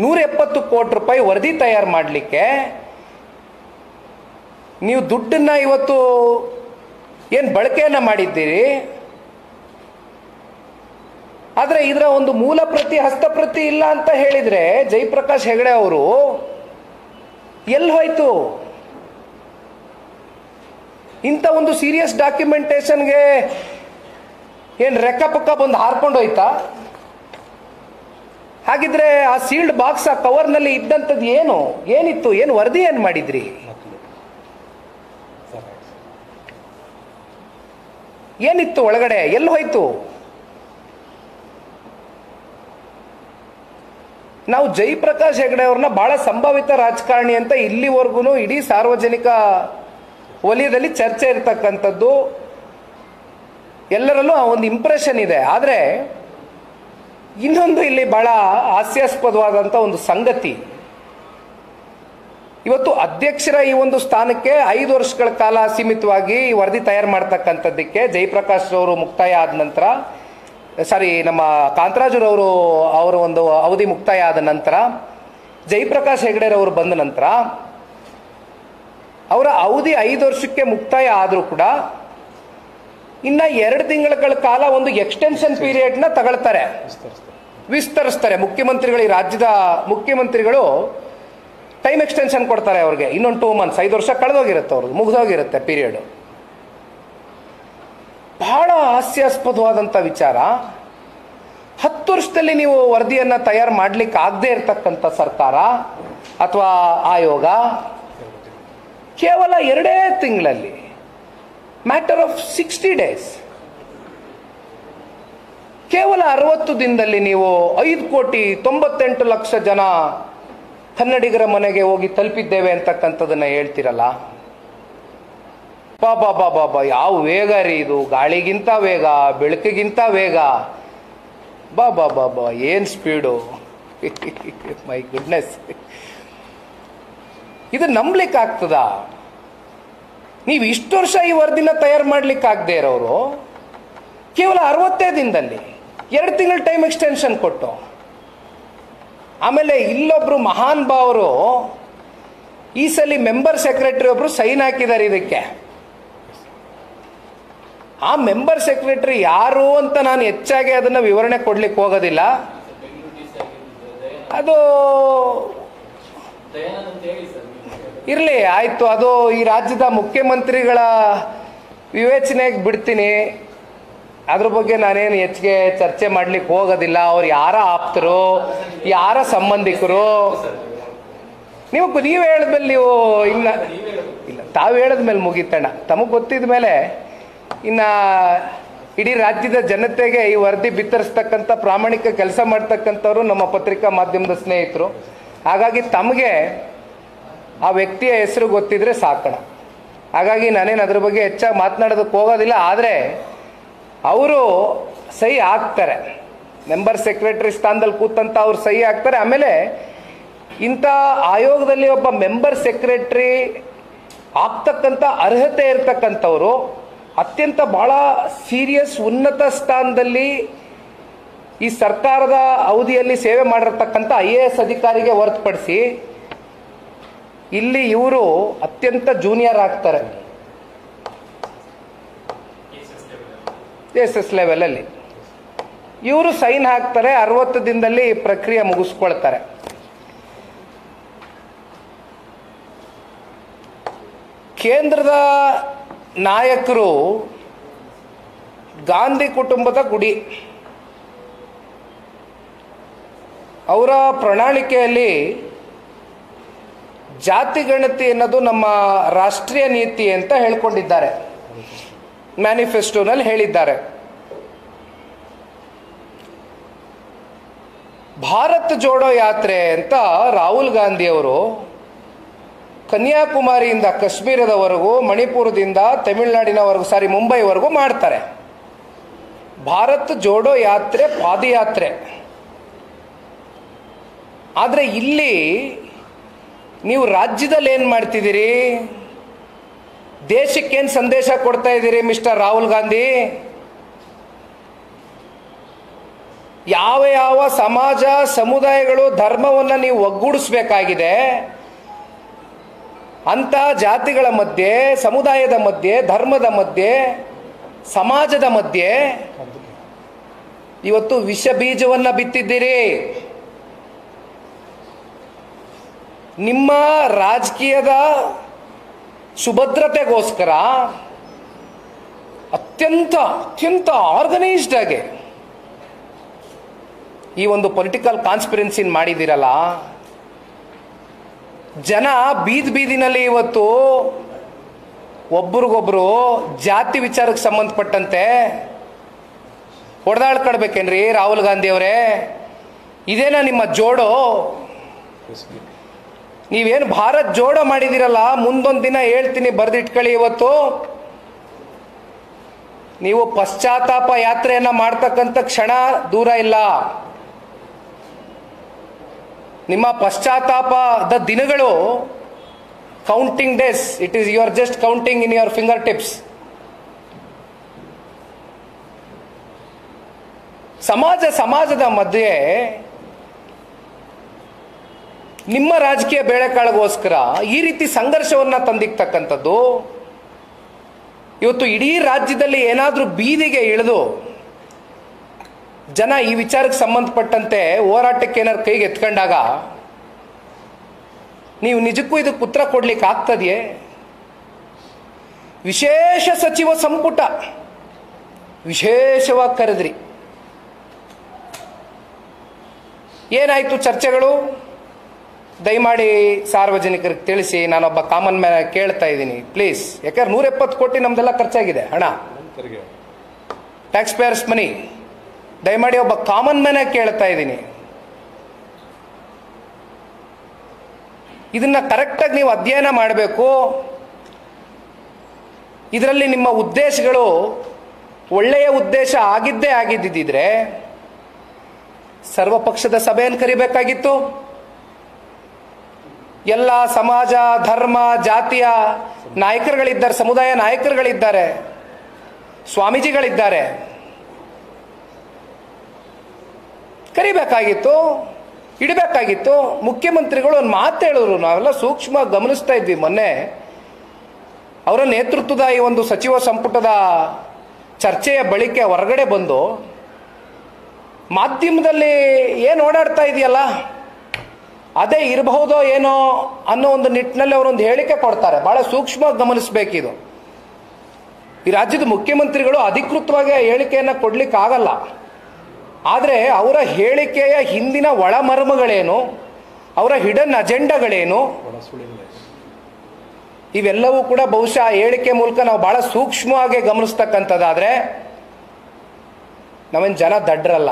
170 ಕೋಟಿ ರೂಪಾಯಿ ವರದಿ ತಯಾರು ಮಾಡಲಿಕ್ಕೆ ನೀವು ದುಡ್ಡನ್ನ ಇವತ್ತು ಏನು ಬಳಕೆಯನ್ನ ಮಾಡಿದ್ದೀರಿ. ಆದರೆ ಇದರ ಒಂದು ಮೂಲ ಪ್ರತಿ, ಹಸ್ತಪ್ರತಿ ಇಲ್ಲ ಅಂತ ಹೇಳಿದ್ರೆ ಜಯಪ್ರಕಾಶ್ ಹೆಗಡೆ ಅವರು ಎಲ್ಲಿ ಹೋಯ್ತು? ಇಂಥ ಒಂದು ಸೀರಿಯಸ್ ಡಾಕ್ಯುಮೆಂಟೇಶನ್ಗೆ ಏನು ರೆಕ್ಕ ಪಕ್ಕ ಬಂದು ಹಾರ್ಕೊಂಡು ಹೋಯ್ತಾ? ಹಾಗಿದ್ರೆ ಆ ಸೀಲ್ಡ್ ಬಾಕ್ಸ್, ಆ ಕವರ್ನಲ್ಲಿ ಇದ್ದಂಥದ್ದು ಏನಿತ್ತು? ಏನು ವರದಿ ಏನು ಮಾಡಿದ್ರಿ? ಏನಿತ್ತು ಒಳಗಡೆ? ಎಲ್ಲಿ ಹೋಯ್ತು? ನಾವು ಜಯಪ್ರಕಾಶ್ ಹೆಗಡೆ ಅವ್ರನ್ನ ಬಹಳ ಸಂಭಾವಿತ ರಾಜಕಾರಣಿ ಅಂತ ಇಲ್ಲಿವರೆಗೂ ಇಡೀ ಸಾರ್ವಜನಿಕ ವಲಯದಲ್ಲಿ ಚರ್ಚೆ ಇರ್ತಕ್ಕಂಥದ್ದು, ಎಲ್ಲರಲ್ಲೂ ಒಂದು ಇಂಪ್ರೆಷನ್ ಇದೆ. ಆದರೆ ಇನ್ನೊಂದು ಇಲ್ಲಿ ಬಹಳ ಹಾಸ್ಯಾಸ್ಪದವಾದಂಥ ಒಂದು ಸಂಗತಿ, ಇವತ್ತು ಅಧ್ಯಕ್ಷರ ಈ ಒಂದು ಸ್ಥಾನಕ್ಕೆ 5 ವರ್ಷಗಳ ಕಾಲ ಸೀಮಿತವಾಗಿ ಈ ವರದಿ ತಯಾರು ಮಾಡ್ತಕ್ಕಂಥದ್ದಕ್ಕೆ ಜಯಪ್ರಕಾಶ್ ಅವರು ಮುಕ್ತಾಯ ಆದ ನಂತರ, ನಮ್ಮ ಕಾಂತರಾಜುರವರು ಅವರ ಒಂದು ಅವಧಿ ಮುಕ್ತಾಯ ಆದ ನಂತರ, ಜಯಪ್ರಕಾಶ್ ಹೆಗಡೆರವರು ಬಂದ ನಂತರ ಅವರ ಅವಧಿ 5 ವರ್ಷಕ್ಕೆ ಮುಕ್ತಾಯ ಆದರೂ ಕೂಡ ಇನ್ನ 2 ತಿಂಗಳ ಕಾಲ ಒಂದು ಎಕ್ಸ್ಟೆನ್ಷನ್ ಪೀರಿಯಡ್ನ ತಗೊಳ್ತಾರೆ, ವಿಸ್ತರಿಸ್ತಾರೆ. ಮುಖ್ಯಮಂತ್ರಿಗಳು, ಈ ರಾಜ್ಯದ ಮುಖ್ಯಮಂತ್ರಿಗಳು ಟೈಮ್ ಎಕ್ಸ್ಟೆನ್ಷನ್ ಕೊಡ್ತಾರೆ ಅವ್ರಿಗೆ, ಇನ್ನೊಂದು 2 ಮಂತ್ಸ್, 5 ವರ್ಷ ಕಳೆದೋಗಿರುತ್ತೆ, ಅವ್ರಿಗೆ ಮುಗಿದೋಗಿರುತ್ತೆ ಪೀರಿಯಡ್. ಬಹಳ ಹಾಸ್ಯಾಸ್ಪದವಾದಂಥ ವಿಚಾರ. 10 ವರ್ಷದಲ್ಲಿ ನೀವು ವರದಿಯನ್ನು ತಯಾರು ಮಾಡ್ಲಿಕ್ಕೆ ಆಗದೆ ಇರತಕ್ಕಂಥ ಸರ್ಕಾರ ಅಥವಾ ಆಯೋಗ ಕೇವಲ 2 ತಿಂಗಳಲ್ಲಿ, ಮ್ಯಾಟರ್ ಆಫ್ 60 ಡೇಸ್, ಕೇವಲ 60 ದಿನದಲ್ಲಿ ನೀವು 5,98,00,000 ಜನ ಕನ್ನಡಿಗರ ಮನೆಗೆ ಹೋಗಿ ತಲುಪಿದ್ದೇವೆ ಅಂತಕ್ಕಂಥದನ್ನ ಹೇಳ್ತಿರಲ್ಲ. ಬಾಬಾ ಯಾವ ವೇಗ ರೀ ಇದು! ಗಾಳಿಗಿಂತ ವೇಗ, ಬೆಳಕಿಗಿಂತ ವೇಗ. ಬಾಬಾ ಏನ್ ಸ್ಪೀಡು! ಮೈ ಗುಡ್ನೆಸ್, ಇದು ನಂಬಲಿಕ್ಕೆ ಆಗ್ತದ? ನೀವು ಇಷ್ಟು ವರ್ಷ ಈ ವರದಿನ ತಯಾರು ಮಾಡ್ಲಿಕ್ಕೆ ಆಗದೆ ಇರೋರು ಕೇವಲ 60 ದಿನದಲ್ಲಿ 2 ತಿಂಗಳ ಟೈಮ್ ಎಕ್ಸ್ಟೆನ್ಷನ್ ಕೊಟ್ಟು, ಆಮೇಲೆ ಇಲ್ಲೊಬ್ರು ಮಹಾನ್ ಭಾವರು ಈ ಸಲ ಮೆಂಬರ್ ಸೆಕ್ರೆಟರಿ ಒಬ್ರು ಸೈನ್ ಹಾಕಿದ್ದಾರೆ ಇದಕ್ಕೆ. ಆ ಮೆಂಬರ್ ಸೆಕ್ರೆಟರಿ ಯಾರು ಅಂತ ನಾನು ಹೆಚ್ಚಾಗಿ ಅದನ್ನ ವಿವರಣೆ ಕೊಡ್ಲಿಕ್ಕೆ ಹೋಗೋದಿಲ್ಲ. ಅದು ಇರ್ಲಿ, ಆಯ್ತು, ಅದು ಈ ರಾಜ್ಯದ ಮುಖ್ಯಮಂತ್ರಿಗಳ ವಿವೇಚನೆಗೆ ಬಿಡ್ತೀನಿ. ಅದ್ರ ಬಗ್ಗೆ ನಾನೇನು ಹೆಚ್ಚಿಗೆ ಚರ್ಚೆ ಮಾಡ್ಲಿಕ್ಕೆ ಹೋಗೋದಿಲ್ಲ. ಅವ್ರು ಯಾರ ಆಪ್ತರು, ಯಾರ ಸಂಬಂಧಿಕರು, ನೀವು ಹೇಳಿದ್ಮೇಲೆ ನೀವು ಇನ್ನ ಇಲ್ಲ, ತಾವು ಹೇಳಿದ್ಮೇಲೆ ಮುಗಿತಣ್ಣ. ತಮಗೆ ಗೊತ್ತಿದ ಮೇಲೆ ಇನ್ನ ಇಡೀ ರಾಜ್ಯದ ಜನತೆಗೆ ಈ ವರದಿ ಬಿತ್ತರಿಸ್ತಕ್ಕಂಥ ಪ್ರಾಮಾಣಿಕ ಕೆಲಸ ಮಾಡ್ತಕ್ಕಂಥವ್ರು ನಮ್ಮ ಪತ್ರಿಕಾ ಮಾಧ್ಯಮದ ಸ್ನೇಹಿತರು. ಹಾಗಾಗಿ ತಮಗೆ ಆ ವ್ಯಕ್ತಿಯ ಹೆಸರು ಗೊತ್ತಿದ್ರೆ ಸಾಕಣ. ಹಾಗಾಗಿ ನಾನೇನು ಅದ್ರ ಬಗ್ಗೆ ಹೆಚ್ಚಾಗಿ ಮಾತನಾಡೋದಕ್ಕೆ ಹೋಗೋದಿಲ್ಲ. ಆದರೆ ಅವರು ಸಹಿ ಹಾಕ್ತಾರೆ, ಮೆಂಬರ್ ಸೆಕ್ರೆಟರಿ ಸ್ಥಾನದಲ್ಲಿ ಕೂತಂತ ಅವ್ರು ಸಹಿ ಹಾಕ್ತಾರೆ. ಆಮೇಲೆ ಇಂಥ ಆಯೋಗದಲ್ಲಿ ಒಬ್ಬ ಮೆಂಬರ್ ಸೆಕ್ರೆಟರಿ ಆಗ್ತಕ್ಕಂಥ ಅರ್ಹತೆ ಇರ್ತಕ್ಕಂಥವ್ರು ಅತ್ಯಂತ ಬಹಳ ಸೀರಿಯಸ್ ಉನ್ನತ ಸ್ಥಾನದಲ್ಲಿ ಈ ಸರ್ಕಾರದ ಅವಧಿಯಲ್ಲಿ ಸೇವೆ ಮಾಡಿರ್ತಕ್ಕಂಥ IAS ಅಧಿಕಾರಿಗೆ ಹೊರತುಪಡಿಸಿ ಇಲ್ಲಿ ಇವರು ಅತ್ಯಂತ ಜೂನಿಯರ್ ಆಗ್ತಾರೆ SS ಲೆವೆಲಲ್ಲಿ. ಇವರು ಸೈನ್ ಹಾಕ್ತಾರೆ, 60 ದಿನದಲ್ಲಿ ಪ್ರಕ್ರಿಯೆ ಮುಗಿಸ್ಕೊಳ್ತಾರೆ. ಕೇಂದ್ರದ ನಾಯಕರು ಗಾಂಧಿ ಕುಟುಂಬದ ಗುಡಿ. ಅವರ ಪ್ರಣಾಳಿಕೆಯಲ್ಲಿ ಜಾತಿ ಗಣತಿ ಅನ್ನೋದು ನಮ್ಮ ರಾಷ್ಟ್ರೀಯ ನೀತಿ ಅಂತ ಹೇಳ್ಕೊಂಡಿದ್ದಾರೆ, ಮ್ಯಾನಿಫೆಸ್ಟೋನಲ್ಲಿ ಹೇಳಿದ್ದಾರೆ. ಭಾರತ್ ಜೋಡೋ ಯಾತ್ರೆ ಅಂತ ರಾಹುಲ್ ಗಾಂಧಿ ಅವರು ಕನ್ಯಾಕುಮಾರಿಯಿಂದ ಕಾಶ್ಮೀರದವರೆಗೂ, ಮಣಿಪುರದಿಂದ ತಮಿಳುನಾಡಿನವರೆಗೂ, ಮುಂಬೈವರೆಗೂ ಮಾಡ್ತಾರೆ. ಭಾರತ್ ಜೋಡೋ ಯಾತ್ರೆ ಪಾದಯಾತ್ರೆ. ಆದರೆ ಇಲ್ಲಿ ನೀವು ರಾಜ್ಯದಲ್ಲಿ ಏನು ಮಾಡ್ತಿದ್ದೀರಿ? ದೇಶಕ್ಕೇನು ಸಂದೇಶ ಕೊಡ್ತಾ ಇದ್ದೀರಿ ಮಿಸ್ಟರ್ ರಾಹುಲ್ ಗಾಂಧಿ? ಯಾವ ಯಾವ ಸಮಾಜ, ಸಮುದಾಯಗಳು, ಧರ್ಮವನ್ನು ನೀವು ಒಗ್ಗೂಡಿಸಬೇಕಾಗಿದೆ ಅಂತ ಜಾತಿಗಳ ಮಧ್ಯೆ, ಸಮುದಾಯದ ಮಧ್ಯೆ, ಧರ್ಮದ ಮಧ್ಯೆ, ಸಮಾಜದ ಮಧ್ಯೆ ಇವತ್ತು ವಿಷ ಬೀಜವನ್ನು ಬಿತ್ತಿದ್ದೀರಿ. ನಿಮ್ಮ ರಾಜಕೀಯದ ಸುಭದ್ರತೆಗೋಸ್ಕರ ಅತ್ಯಂತ ಅತ್ಯಂತ ಆರ್ಗನೈಸ್ಡ್ ಆಗಿ ಈ ಒಂದು ಪೊಲಿಟಿಕಲ್ ಕಾನ್ಸ್ಪಿರೆನ್ಸಿ ಮಾಡಿದಿರಲ್ಲ. ಜನ ಬೀದಿನಲ್ಲಿ ಇವತ್ತು ಒಬ್ರಿಗೊಬ್ರು ಜಾತಿ ವಿಚಾರಕ್ಕೆ ಸಂಬಂಧಪಟ್ಟಂತೆ ಹೊಡೆದಾಡ್ಕೊಳ್ಬೇಕೇನ್ರಿ ರಾಹುಲ್ ಗಾಂಧಿ ಅವರೇ? ಇದೇನಾ ನಿಮ್ಮ ಜೋಡೋ? ನೀವೇನು ಭಾರತ್ ಜೋಡೋ ಮಾಡಿದಿರಲ್ಲ, ಮುಂದೊಂದು ದಿನ ಹೇಳ್ತೀನಿ, ಬರೆದಿಟ್ಕೊಳ್ಳಿ. ಇವತ್ತು ನೀವು ಪಶ್ಚಾತ್ತಾಪ ಯಾತ್ರೆಯನ್ನ ಮಾಡ್ತಕ್ಕಂಥ ಕ್ಷಣ ದೂರ ಇಲ್ಲ. ನಿಮ್ಮ ಪಶ್ಚಾತ್ತಾಪದ ದಿನಗಳು counting days. It is you are just counting in your finger tips. ಸಮಾಜದ ಮಧ್ಯೆ ನಿಮ್ಮ ರಾಜಕೀಯ ಬೇಳೆಕಾಳಿಗೋಸ್ಕರ ಈ ರೀತಿ ಸಂಘರ್ಷವನ್ನ ತಂದಿಕ್ತಕ್ಕಂಥದ್ದು, ಇವತ್ತು ಇಡೀ ರಾಜ್ಯದಲ್ಲಿ ಏನಾದರೂ ಬೀದಿಗೆ ಇಳಿದು ಜನ ಈ ವಿಚಾರಕ್ಕೆ ಸಂಬಂಧಪಟ್ಟಂತೆ ಹೋರಾಟಕ್ಕೆ ಏನಾದ್ರು ಕೈಗೆ ಎತ್ಕೊಂಡಾಗ ನೀವು ನಿಜಕ್ಕೂ ಇದಕ್ಕೆ ಉತ್ತರ ಕೊಡ್ಲಿಕ್ಕೆ ಆಗ್ತದೆಯೇ? ವಿಶೇಷ ಸಚಿವ ಸಂಪುಟ ವಿಶೇಷವಾಗಿ ಕರೆದ್ರಿ, ಏನಾಯ್ತು ಚರ್ಚೆಗಳು? ದಯಮಾಡಿ ಸಾರ್ವಜನಿಕರಿಗೆ ತಿಳಿಸಿ. ನಾನೊಬ್ಬ ಕಾಮನ್ ಮ್ಯಾನ್ ಕೇಳ್ತಾ ಇದ್ದೀನಿ, ಪ್ಲೀಸ್. ಯಾಕಂದ್ರೆ 170 ಕೋಟಿ ನಮ್ದೆಲ್ಲ ಖರ್ಚಾಗಿದೆ, ಹಣ, ಟ್ಯಾಕ್ಸ್ ಪೇಯರ್ಸ್ ಮನಿ. ದಯಮಾಡಿ ಒಬ್ಬ ಕಾಮನ್ ಮ್ಯಾನ್ ಕೇಳ್ತಾ ಇದ್ದೀನಿ, ಇದನ್ನ ಕರೆಕ್ಟಾಗಿ ನೀವು ಅಧ್ಯಯನ ಮಾಡಬೇಕು. ಇದರಲ್ಲಿ ನಿಮ್ಮ ಉದ್ದೇಶಗಳು ಒಳ್ಳೆಯ ಉದ್ದೇಶ ಆಗಿದ್ದಿದ್ರೆ ಸರ್ವಪಕ್ಷದ ಸಭೆಯನ್ನು ಕರಿಬೇಕಾಗಿತ್ತು. ಎಲ್ಲ ಸಮಾಜ, ಧರ್ಮ, ಜಾತಿಯ ನಾಯಕರುಗಳಿದ್ದಾರೆ, ಸಮುದಾಯ ನಾಯಕರುಗಳಿದ್ದಾರೆ, ಸ್ವಾಮೀಜಿಗಳಿದ್ದಾರೆ, ಕರಿಬೇಕಾಗಿತ್ತು, ಇಡಬೇಕಾಗಿತ್ತು. ಮುಖ್ಯಮಂತ್ರಿಗಳು ಒಂದು ಮಾತು ಹೇಳಿದ್ರು, ನಾವೆಲ್ಲ ಸೂಕ್ಷ್ಮ ಗಮನಿಸ್ತಾ ಇದ್ವಿ. ಮೊನ್ನೆ ಅವರ ನೇತೃತ್ವದ ಈ ಒಂದು ಸಚಿವ ಸಂಪುಟದ ಚರ್ಚೆಯ ಬಳಿಕ ಹೊರಗಡೆ ಬಂದು ಮಾಧ್ಯಮದಲ್ಲಿ ಏನು ಓಡಾಡ್ತಾ ಇದೆಯಲ್ಲ ಅದೇ ಇರಬಹುದೋ ಏನೋ ಅನ್ನೋ ಒಂದು ನಿಟ್ಟಿನಲ್ಲಿ ಅವರೊಂದು ಹೇಳಿಕೆ ಕೊಡ್ತಾರೆ. ಬಹಳ ಸೂಕ್ಷ್ಮವಾಗಿ ಗಮನಿಸಬೇಕಿದು. ಈ ರಾಜ್ಯದ ಮುಖ್ಯಮಂತ್ರಿಗಳು ಅಧಿಕೃತವಾಗಿ ಹೇಳಿಕೆಯನ್ನು ಕೊಡ್ಲಿಕ್ಕೆ ಆಗಲ್ಲ. ಆದರೆ ಅವರ ಹೇಳಿಕೆಯ ಹಿಂದಿನ ಒಳಮರ್ಮಗಳೇನು, ಅವರ ಹಿಡನ್ ಅಜೆಂಡಾಗಳೇನು, ಇವೆಲ್ಲವೂ ಕೂಡ ಬಹುಶಃ ಹೇಳಿಕೆ ಮೂಲಕ ನಾವು ಬಹಳ ಸೂಕ್ಷ್ಮವಾಗಿ ಗಮನಿಸ್ತಕ್ಕಂಥದ್ದಾದ್ರೆ ನಾವೇನು ಜನ ದಡ್ರಲ್ಲ.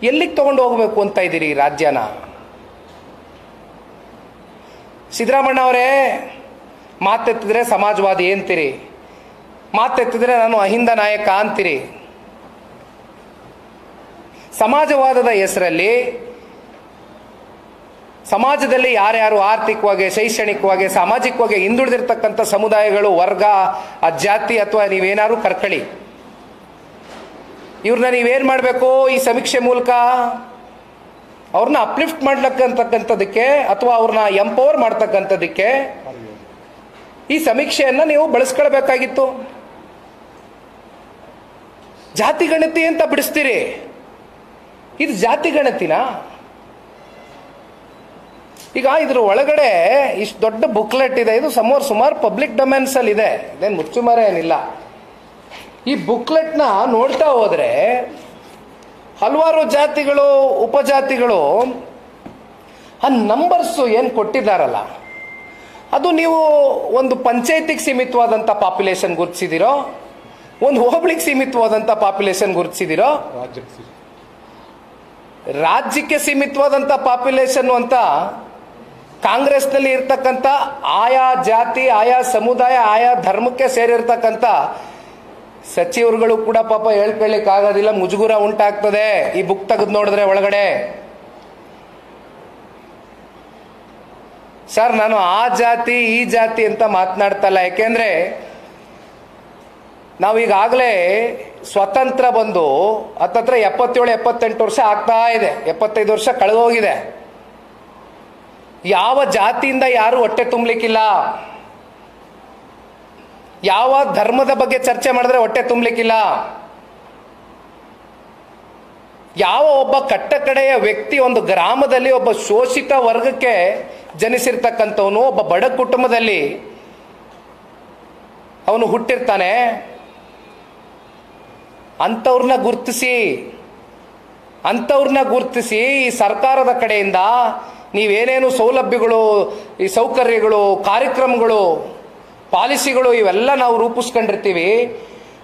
ಎಲ್ಲಿಗೆ ತಗೊಂಡು ಹೋಗ್ಬೇಕು ಅಂತ ಇದ್ದೀರಿ ಈ ರಾಜ್ಯನ? ಸಿದ್ದರಾಮಣ್ಣ ಅವರೇ, ಮಾತೆತ್ತಿದ್ರೆ ಸಮಾಜವಾದಿ ಅಂತೀರಿ, ಮಾತೆತ್ತಿದ್ರೆ ನಾನು ಅಹಿಂದ ನಾಯಕ ಅಂತೀರಿ. ಸಮಾಜವಾದದ ಹೆಸರಲ್ಲಿ ಸಮಾಜದಲ್ಲಿ ಯಾರ್ಯಾರು ಆರ್ಥಿಕವಾಗಿ, ಶೈಕ್ಷಣಿಕವಾಗಿ, ಸಾಮಾಜಿಕವಾಗಿ ಹಿಂದುಳಿದಿರ್ತಕ್ಕಂಥ ಸಮುದಾಯಗಳು, ವರ್ಗ, ಜಾತಿ ಅಥವಾ ನೀವೇನಾದ್ರು ಕರ್ಕಳಿ, ಇವ್ರನ್ನ ನೀವೇನು ಮಾಡಬೇಕು? ಈ ಸಮೀಕ್ಷೆ ಮೂಲಕ ಅವ್ರನ್ನ ಅಪ್ಲಿಫ್ಟ್ ಮಾಡ್ಲಕ್ಕಂತಕ್ಕಂಥದಕ್ಕೆ ಅಥವಾ ಅವ್ರನ್ನ ಎಂಪವರ್ ಮಾಡ್ತಕ್ಕಂಥದಕ್ಕೆ ಈ ಸಮೀಕ್ಷೆಯನ್ನು ನೀವು ಬಳಸ್ಕೊಳ್ಬೇಕಾಗಿತ್ತು. ಜಾತಿ ಗಣತಿ ಅಂತ ಬಿಡಿಸ್ತೀರಿ, ಇದು ಜಾತಿ ಗಣತಿನ? ಈಗ ಇದ್ರ ಒಳಗಡೆ ಇಷ್ಟು ದೊಡ್ಡ ಬುಕ್ಲೆಟ್ ಇದೆ, ಇದು ಸುಮಾರು ಪಬ್ಲಿಕ್ ಡೊಮೇನ್ಸ್ ಅಲ್ಲಿ ಇದೆ, ಇದೇನು ಮುಚ್ಚುಮರೆ ಏನಿಲ್ಲ. ಈ ಬುಕ್ಲೆಟ್ನ ನೋಡ್ತಾ ಹೋದ್ರೆ ಹಲವಾರು ಜಾತಿಗಳು, ಉಪಜಾತಿಗಳು ಆ ನಂಬರ್ಸ್ ಏನು ಕೊಟ್ಟಿದ್ದಾರಲ್ಲ, ಅದು ನೀವು ಒಂದು ಪಂಚಾಯತಿಗೆ ಸೀಮಿತವಾದಂಥ ಪಾಪ್ಯುಲೇಷನ್ ಗುರುತಿಸಿದಿರೋ, ಒಂದು ಹೋಬಳಿಗೆ ಸೀಮಿತವಾದಂಥ ಪಾಪ್ಯುಲೇಷನ್ ಗುರುತಿಸಿದಿರೋ, ರಾಜ್ಯಕ್ಕೆ ಸೀಮಿತವಾದಂಥ ಪಾಪ್ಯುಲೇಷನ್ ಅಂತ ಕಾಂಗ್ರೆಸ್ನಲ್ಲಿ ಇರ್ತಕ್ಕಂಥ ಆಯಾ ಜಾತಿ, ಆಯಾ ಸಮುದಾಯ, ಆಯಾ ಧರ್ಮಕ್ಕೆ ಸೇರಿರ್ತಕ್ಕಂಥ ಸಚಿವರುಗಳು ಕೂಡ ಪಾಪ ಹೇಳ್ಕೊಳ್ಳಿಕ್ಕೆ ಆಗೋದಿಲ್ಲ, ಮುಜುಗುರ ಉಂಟಾಗ್ತದೆ ಈ ಬುಕ್ ತೆಗೆದು ನೋಡಿದ್ರೆ ಒಳಗಡೆ. ಸರ್, ನಾನು ಆ ಜಾತಿ ಈ ಜಾತಿ ಅಂತ ಮಾತನಾಡ್ತಲ್ಲ, ಯಾಕೆಂದ್ರೆ ನಾವೀಗಾಗಲೇ ಸ್ವತಂತ್ರ ಬಂದು ಹತ್ತತ್ರ 77-78 ವರ್ಷ ಆಗ್ತಾ ಇದೆ, 75 ವರ್ಷ ಕಳೆದೋಗಿದೆ. ಯಾವ ಜಾತಿಯಿಂದ ಯಾರು ಹೊಟ್ಟೆ ತುಂಬಲಿಕ್ಕಿಲ್ಲ, ಯಾವ ಧರ್ಮದ ಬಗ್ಗೆ ಚರ್ಚೆ ಮಾಡಿದ್ರೆ ಹೊಟ್ಟೆ ತುಂಬಲಿಕ್ಕಿಲ್ಲ, ಯಾವ ಒಬ್ಬ ಕಟ್ಟಕಡೆಯ ವ್ಯಕ್ತಿ ಒಂದು ಗ್ರಾಮದಲ್ಲಿ ಒಬ್ಬ ಶೋಷಿತ ವರ್ಗಕ್ಕೆ ಜನಿಸಿರ್ತಕ್ಕಂಥವನು, ಒಬ್ಬ ಬಡ ಕುಟುಂಬದಲ್ಲಿ ಅವನು ಹುಟ್ಟಿರ್ತಾನೆ, ಅಂಥವ್ರನ್ನ ಗುರ್ತಿಸಿ ಈ ಸರ್ಕಾರದ ಕಡೆಯಿಂದ ನೀವೇನೇನು ಸೌಲಭ್ಯಗಳು, ಈ ಸೌಕರ್ಯಗಳು, ಕಾರ್ಯಕ್ರಮಗಳು, ಪಾಲಿಸಿಗಳು ಇವೆಲ್ಲ ನಾವು ರೂಪಿಸ್ಕೊಂಡಿರ್ತೀವಿ,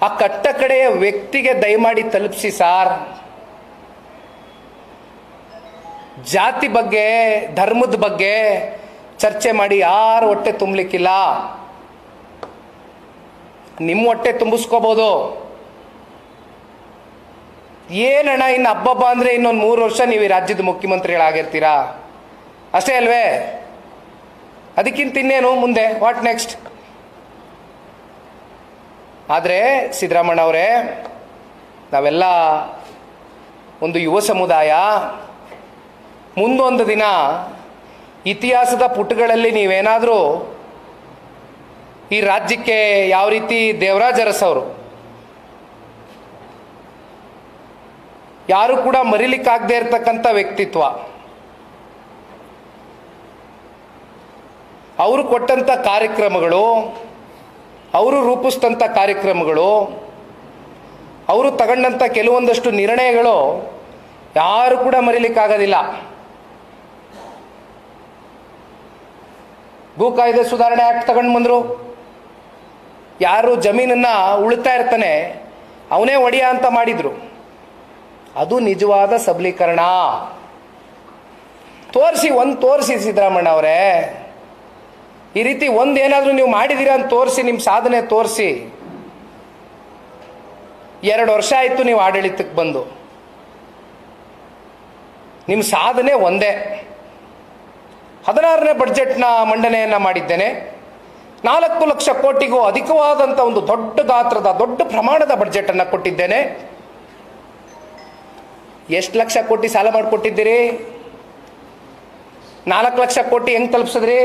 ಆ ಕಟ್ಟ ಕಡೆಯ ವ್ಯಕ್ತಿಗೆ ದಯಮಾಡಿ ತಲುಪಿಸಿ ಸಾರ್. ಜಾತಿ ಬಗ್ಗೆ, ಧರ್ಮದ ಬಗ್ಗೆ ಚರ್ಚೆ ಮಾಡಿ ಯಾರು ಹೊಟ್ಟೆ ತುಂಬಲಿಕ್ಕಿಲ್ಲ. ನಿಮ್ಮ ಹೊಟ್ಟೆ ತುಂಬಿಸ್ಕೋಬಹುದು. ಏನಣ್ಣ ಇನ್ನು ಹಬ್ಬ ಅಂದ್ರೆ ಇನ್ನೊಂದು 3 ವರ್ಷ ನೀವು ಈ ರಾಜ್ಯದ ಮುಖ್ಯಮಂತ್ರಿಗಳಾಗಿರ್ತೀರಾ ಅಷ್ಟೇ ಅಲ್ವೇ? ಅದಕ್ಕಿಂತ ಇನ್ನೇನು ಮುಂದೆ, ವಾಟ್ ನೆಕ್ಸ್ಟ್? ಆದರೆ ಸಿದ್ದರಾಮಣ್ಣ ಅವರೇ, ನಾವೆಲ್ಲ ಒಂದು ಯುವ ಸಮುದಾಯ. ಮುಂದೊಂದು ದಿನ ಇತಿಹಾಸದ ಪುಟಗಳಲ್ಲಿ ನೀವೇನಾದರೂ ಈ ರಾಜ್ಯಕ್ಕೆ ಯಾವ ರೀತಿ ದೇವರಾಜ ಅರಸು ಅವರು ಯಾರು ಕೂಡ ಮರಿಲಿಕ್ಕಾಗದೇ ಇರತಕ್ಕಂಥ ವ್ಯಕ್ತಿತ್ವ, ಅವರು ಕೊಟ್ಟಂಥ ಕಾರ್ಯಕ್ರಮಗಳು, ಅವರು ರೂಪಿಸಿದಂಥ ಕಾರ್ಯಕ್ರಮಗಳು, ಅವರು ತಗೊಂಡಂಥ ಕೆಲವೊಂದಷ್ಟು ನಿರ್ಣಯಗಳು ಯಾರು ಕೂಡ ಮರಿಲಿಕ್ಕಾಗೋದಿಲ್ಲ. ಭೂ ಕಾಯ್ದೆ ಸುಧಾರಣೆ ಆಕ್ಟ್ ತಗೊಂಡು ಬಂದರು. ಯಾರು ಜಮೀನನ್ನ ಉಳಿತಾ ಇರ್ತಾನೆ ಅವನೇ ಒಡೆಯ ಅಂತ ಮಾಡಿದ್ರು. ಅದು ನಿಜವಾದ ಸಬಲೀಕರಣ. ತೋರಿಸಿ ಸಿದ್ದರಾಮಣ್ಣ ಅವರೇ, ಈ ರೀತಿ ಒಂದೇನಾದ್ರೂ ನೀವು ಮಾಡಿದೀರಾ ಅಂತ ತೋರಿಸಿ, ನಿಮ್ಮ ಸಾಧನೆ ತೋರಿಸಿ. 2 ವರ್ಷ ಆಯ್ತು ನೀವು ಆಡಳಿತಕ್ಕೆ ಬಂದು. ನಿಮ್ಮ ಸಾಧನೆ ಒಂದೇ. 16ನೇ ಬಡ್ಜೆಟ್ನ ಮಂಡನೆಯನ್ನ ಮಾಡಿದ್ದೇನೆ. 4 ಲಕ್ಷ ಕೋಟಿಗೂ ಅಧಿಕವಾದಂಥ ಒಂದು ದೊಡ್ಡ ಗಾತ್ರದ, ದೊಡ್ಡ ಪ್ರಮಾಣದ ಬಡ್ಜೆಟ್ ಅನ್ನ ಕೊಟ್ಟಿದ್ದೇನೆ. ಎಷ್ಟು ಲಕ್ಷ ಕೋಟಿ ಸಾಲ ಮಾಡಿಕೊಟ್ಟಿದ್ದೀರಿ? 4 ಲಕ್ಷ ಕೋಟಿ ಹೆಂಗ್ ತಲುಪಿಸಿದ್ರಿ?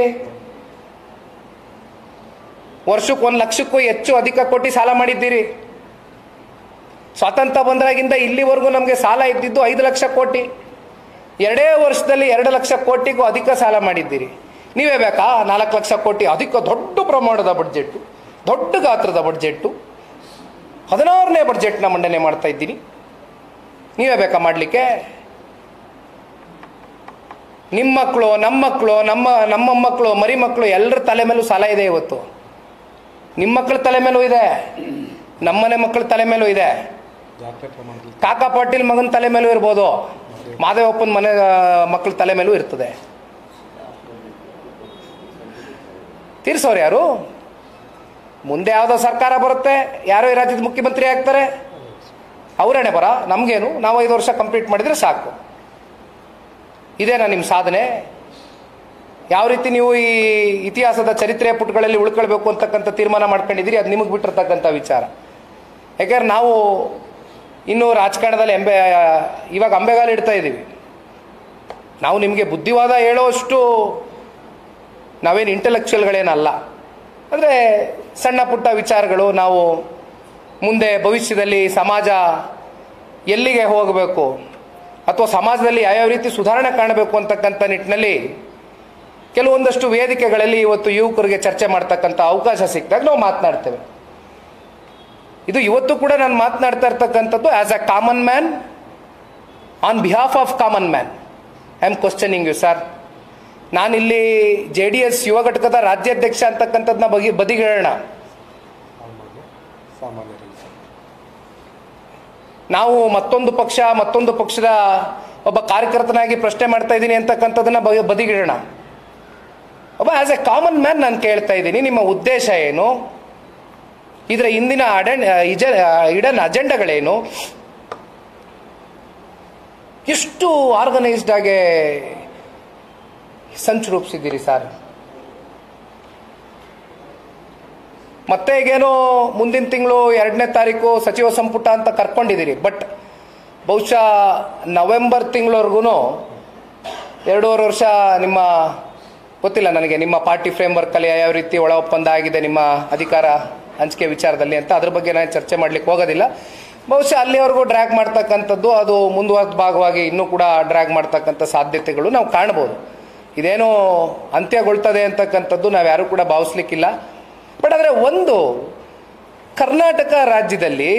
ವರ್ಷಕ್ಕೆ 1 ಲಕ್ಷಕ್ಕೂ ಹೆಚ್ಚು ಅಧಿಕ ಕೋಟಿ ಸಾಲ ಮಾಡಿದ್ದೀರಿ. ಸ್ವಾತಂತ್ರ್ಯ ಬಂದಾಗಿಂದ ಇಲ್ಲಿವರೆಗೂ ನಮಗೆ ಸಾಲ ಇದ್ದಿದ್ದು 5 ಲಕ್ಷ ಕೋಟಿ. 2 ವರ್ಷದಲ್ಲಿ 2 ಲಕ್ಷ ಕೋಟಿಗೂ ಅಧಿಕ ಸಾಲ ಮಾಡಿದ್ದೀರಿ. ನೀವೇ ಬೇಕಾ 4 ಲಕ್ಷ ಕೋಟಿ ಅಧಿಕ ದೊಡ್ಡ ಪ್ರಮಾಣದ ಬಡ್ಜೆಟ್ಟು, ದೊಡ್ಡ ಗಾತ್ರದ ಬಡ್ಜೆಟ್ಟು, 16ನೇ ಬಡ್ಜೆಟ್ನ ಮಂಡನೆ ಮಾಡ್ತಾ ಇದ್ದೀನಿ. ನೀವೇ ಬೇಕಾ ಮಾಡಲಿಕ್ಕೆ? ನಿಮ್ಮ ಮಕ್ಕಳು, ನಮ್ಮ ಮಕ್ಕಳು, ನಮ್ಮ ಮಕ್ಕಳು, ಮರಿ ಮಕ್ಕಳು ಎಲ್ಲರ ತಲೆ ಮೇಲೂ ಸಾಲ ಇದೆ ಇವತ್ತು. ನಿಮ್ಮ ಮಕ್ಕಳ ತಲೆ ಮೇಲೂ ಇದೆ, ನಮ್ಮನೆ ಮಕ್ಕಳ ತಲೆ ಮೇಲೂ ಇದೆ, ಕಾಕಾ ಪಾಟೀಲ್ ಮಗನ ತಲೆ ಮೇಲೂ ಇರ್ಬೋದು, ಮಾದೇವಪ್ಪನ ಮನೆ ಮಕ್ಕಳ ತಲೆ ಮೇಲೂ ಇರ್ತದೆ. ತೀರ್ಸೋರು ಯಾರು? ಮುಂದೆ ಯಾವುದೋ ಸರ್ಕಾರ ಬರುತ್ತೆ, ಯಾರೋ ಈ ರಾಜ್ಯದ ಮುಖ್ಯಮಂತ್ರಿ ಆಗ್ತಾರೆ, ಅವರೇನೆ ಬರ, ನಮಗೇನು, ನಾವು 5 ವರ್ಷ ಕಂಪ್ಲೀಟ್ ಮಾಡಿದರೆ ಸಾಕು. ಇದೇನಾ ನಿಮ್ಮ ಸಾಧನೆ? ಯಾವ ರೀತಿ ನೀವು ಈ ಇತಿಹಾಸದ ಚರಿತ್ರೆಯ ಪುಟಗಳಲ್ಲಿ ಉಳ್ಕೊಳ್ಬೇಕು ಅಂತಕ್ಕಂಥ ತೀರ್ಮಾನ ಮಾಡ್ಕೊಂಡಿದ್ದೀರಿ, ಅದು ನಿಮಗೆ ಬಿಟ್ಟಿರ್ತಕ್ಕಂಥ ವಿಚಾರ. ಯಾಕಂದ್ರೆ ನಾವು ಇನ್ನೂ ರಾಜಕಾರಣದಲ್ಲಿ ಇವಾಗ ಅಂಬೆಗಾಲ ಇಡ್ತಾ ಇದ್ದೀವಿ. ನಾವು ನಿಮಗೆ ಬುದ್ಧಿವಾದ ಹೇಳೋಷ್ಟು ನಾವೇನು ಇಂಟೆಲೆಕ್ಚುಯಲ್ಗಳೇನಲ್ಲ. ಅಂದರೆ ಸಣ್ಣ ಪುಟ್ಟ ವಿಚಾರಗಳು, ನಾವು ಮುಂದೆ ಭವಿಷ್ಯದಲ್ಲಿ ಸಮಾಜ ಎಲ್ಲಿಗೆ ಹೋಗಬೇಕು ಅಥವಾ ಸಮಾಜದಲ್ಲಿ ಯಾವ್ಯಾವ ರೀತಿ ಸುಧಾರಣೆ ಕಾಣಬೇಕು ಅಂತಕ್ಕಂಥ ನಿಟ್ಟಿನಲ್ಲಿ ಕೆಲವೊಂದಷ್ಟು ವೇದಿಕೆಗಳಲ್ಲಿ ಇವತ್ತು ಯುವಕರಿಗೆ ಚರ್ಚೆ ಮಾಡ್ತಕ್ಕಂಥ ಅವಕಾಶ ಸಿಕ್ಕಿದಾಗ ನಾವು ಮಾತನಾಡ್ತೇವೆ. ಇದು ಇವತ್ತು ಕೂಡ ನಾನು ಮಾತನಾಡ್ತಾ ಇರ್ತಕ್ಕಂಥದ್ದು as a common man, on behalf of common man. I am questioning you sir. ನಾನಿಲ್ಲಿ JDS ಯುವ ಘಟಕದ ರಾಜ್ಯಾಧ್ಯಕ್ಷ ಅಂತಕ್ಕಂಥದ್ದನ್ನ ಬದಿಗಿಡೋಣ. ನಾವು ಮತ್ತೊಂದು ಪಕ್ಷದ ಒಬ್ಬ ಕಾರ್ಯಕರ್ತನಾಗಿ ಪ್ರಶ್ನೆ ಮಾಡ್ತಾ ಇದ್ದೀನಿ ಅಂತಕ್ಕಂಥದ್ದನ್ನ ಬದಿಗಿಡೋಣ. ಒಬ್ಬ ಆಸ್ ಎ ಕಾಮನ್ ಮ್ಯಾನ್ ನಾನು ಕೇಳ್ತಾ ಇದ್ದೀನಿ, ನಿಮ್ಮ ಉದ್ದೇಶ ಏನು? ಇದರ ಹಿಂದಿನ ಇಡನ್ ಅಜೆಂಡಾಗಳೇನು? ಎಷ್ಟು ಆರ್ಗನೈಸ್ಡ್ ಆಗಿ ಸಂಚು ರೂಪಿಸಿದ್ದೀರಿ ಸರ್. ಮತ್ತೆ ಈಗೇನೋ ಮುಂದಿನ ತಿಂಗಳು 2ನೇ ತಾರೀಕು ಸಚಿವ ಸಂಪುಟ ಅಂತ ಕರ್ಕೊಂಡಿದ್ದೀರಿ. ಬಟ್ ಬಹುಶಃ ನವೆಂಬರ್ ತಿಂಗಳವರೆಗೂ 2.5 ವರ್ಷ ನಿಮ್ಮ ಗೊತ್ತಿಲ್ಲ ನನಗೆ, ನಿಮ್ಮ ಪಾರ್ಟಿ ಫ್ರೇಮ್ ವರ್ಕಲ್ಲಿ ಯಾವ ರೀತಿ ಒಳ ಒಪ್ಪಂದ ಆಗಿದೆ ನಿಮ್ಮ ಅಧಿಕಾರ ಹಂಚಿಕೆ ವಿಚಾರದಲ್ಲಿ ಅಂತ, ಅದ್ರ ಬಗ್ಗೆ ನಾನು ಚರ್ಚೆ ಮಾಡ್ಲಿಕ್ಕೆ ಹೋಗೋದಿಲ್ಲ. ಬಹುಶಃ ಅಲ್ಲಿವರೆಗೂ ಡ್ರ್ಯಾಗ್ ಮಾಡ್ತಕ್ಕಂಥದ್ದು, ಅದು ಮುಂದುವರೆದ ಭಾಗವಾಗಿ ಇನ್ನೂ ಕೂಡ ಡ್ರ್ಯಾಗ್ ಮಾಡ್ತಕ್ಕಂಥ ಸಾಧ್ಯತೆಗಳು ನಾವು ಕಾಣ್ಬೋದು. ಇದೇನೋ ಅಂತ್ಯಗೊಳ್ತದೆ ಅಂತಕ್ಕಂಥದ್ದು ನಾವು ಯಾರೂ ಕೂಡ ಭಾವಿಸ್ಲಿಕ್ಕಿಲ್ಲ. ಬಟ್ ಆದರೆ ಒಂದು, ಕರ್ನಾಟಕ ರಾಜ್ಯದಲ್ಲಿ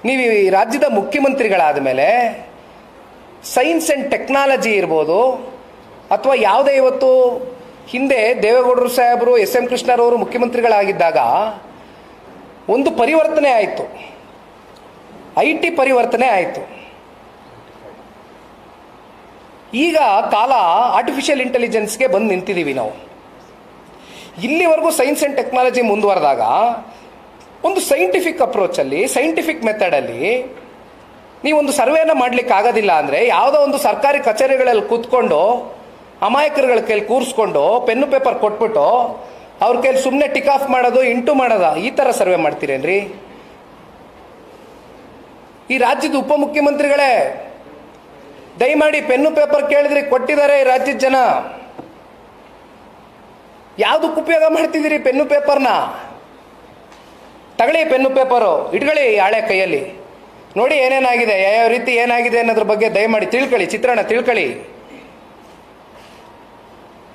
ನೀವು ಈ ರಾಜ್ಯದ ಮುಖ್ಯಮಂತ್ರಿಗಳಾದ ಮೇಲೆ ಸೈನ್ಸ್ ಆ್ಯಂಡ್ ಟೆಕ್ನಾಲಜಿ ಇರ್ಬೋದು ಅಥವಾ ಯಾವುದೇ, ಇವತ್ತು ಹಿಂದೆ ದೇವೇಗೌಡರು ಸಾಹೇಬರು, SM ಕೃಷ್ಣರವರು ಮುಖ್ಯಮಂತ್ರಿಗಳಾಗಿದ್ದಾಗ ಒಂದು ಪರಿವರ್ತನೆ ಆಯಿತು, IT ಪರಿವರ್ತನೆ ಆಯಿತು. ಈಗ ಕಾಲ ಆರ್ಟಿಫಿಷಿಯಲ್ ಇಂಟೆಲಿಜೆನ್ಸ್ಗೆ ಬಂದು ನಿಂತಿದ್ದೀವಿ ನಾವು. ಇಲ್ಲಿವರೆಗೂ ಸೈನ್ಸ್ ಆ್ಯಂಡ್ ಟೆಕ್ನಾಲಜಿ ಮುಂದುವರೆದಾಗ ಒಂದು ಸೈಂಟಿಫಿಕ್ ಅಪ್ರೋಚಲ್ಲಿ, ಸೈಂಟಿಫಿಕ್ ಮೆಥಡಲ್ಲಿ ನೀವೊಂದು ಸರ್ವೇನ ಮಾಡ್ಲಿಕ್ಕೆ ಆಗೋದಿಲ್ಲ ಅಂದರೆ ಯಾವುದೋ ಒಂದು ಸರ್ಕಾರಿ ಕಚೇರಿಗಳಲ್ಲಿ ಕೂತ್ಕೊಂಡು ಅಮಾಯಕರುಗಳ ಕೈಲಿ ಕೂರಿಸ್ಕೊಂಡು ಪೆನ್ನು ಪೇಪರ್ ಕೊಟ್ಬಿಟ್ಟು ಅವ್ರ ಕೈಲಿ ಸುಮ್ಮನೆ ಟಿಕ್ ಆಫ್ ಮಾಡೋದು, ಇಂಟು ಮಾಡೋದ, ಈ ಥರ ಸರ್ವೆ ಮಾಡ್ತೀರೇನ್ರಿ? ಈ ರಾಜ್ಯದ ಉಪಮುಖ್ಯಮಂತ್ರಿಗಳೇ ದಯಮಾಡಿ ಪೆನ್ನು ಪೇಪರ್ ಕೇಳಿದ್ರಿ, ಕೊಟ್ಟಿದ್ದಾರೆ ಈ ರಾಜ್ಯದ ಜನ. ಯಾವುದಕ್ಕೆ ಉಪಯೋಗ ಮಾಡ್ತಿದ್ದೀರಿ ಪೆನ್ನು ಪೇಪರ್ನ? ತಗೊಳ್ಳಿ ಪೆನ್ನು ಪೇಪರು, ಇಟ್ಕೊಳ್ಳಿ ಹಳೆ ಕೈಯಲ್ಲಿ, ನೋಡಿ ಏನೇನಾಗಿದೆ, ಯಾವ ರೀತಿ ಏನಾಗಿದೆ ಅನ್ನೋದ್ರ ಬಗ್ಗೆ ದಯಮಾಡಿ ತಿಳ್ಕೊಳ್ಳಿ, ಚಿತ್ರಣ ತಿಳ್ಕೊಳ್ಳಿ.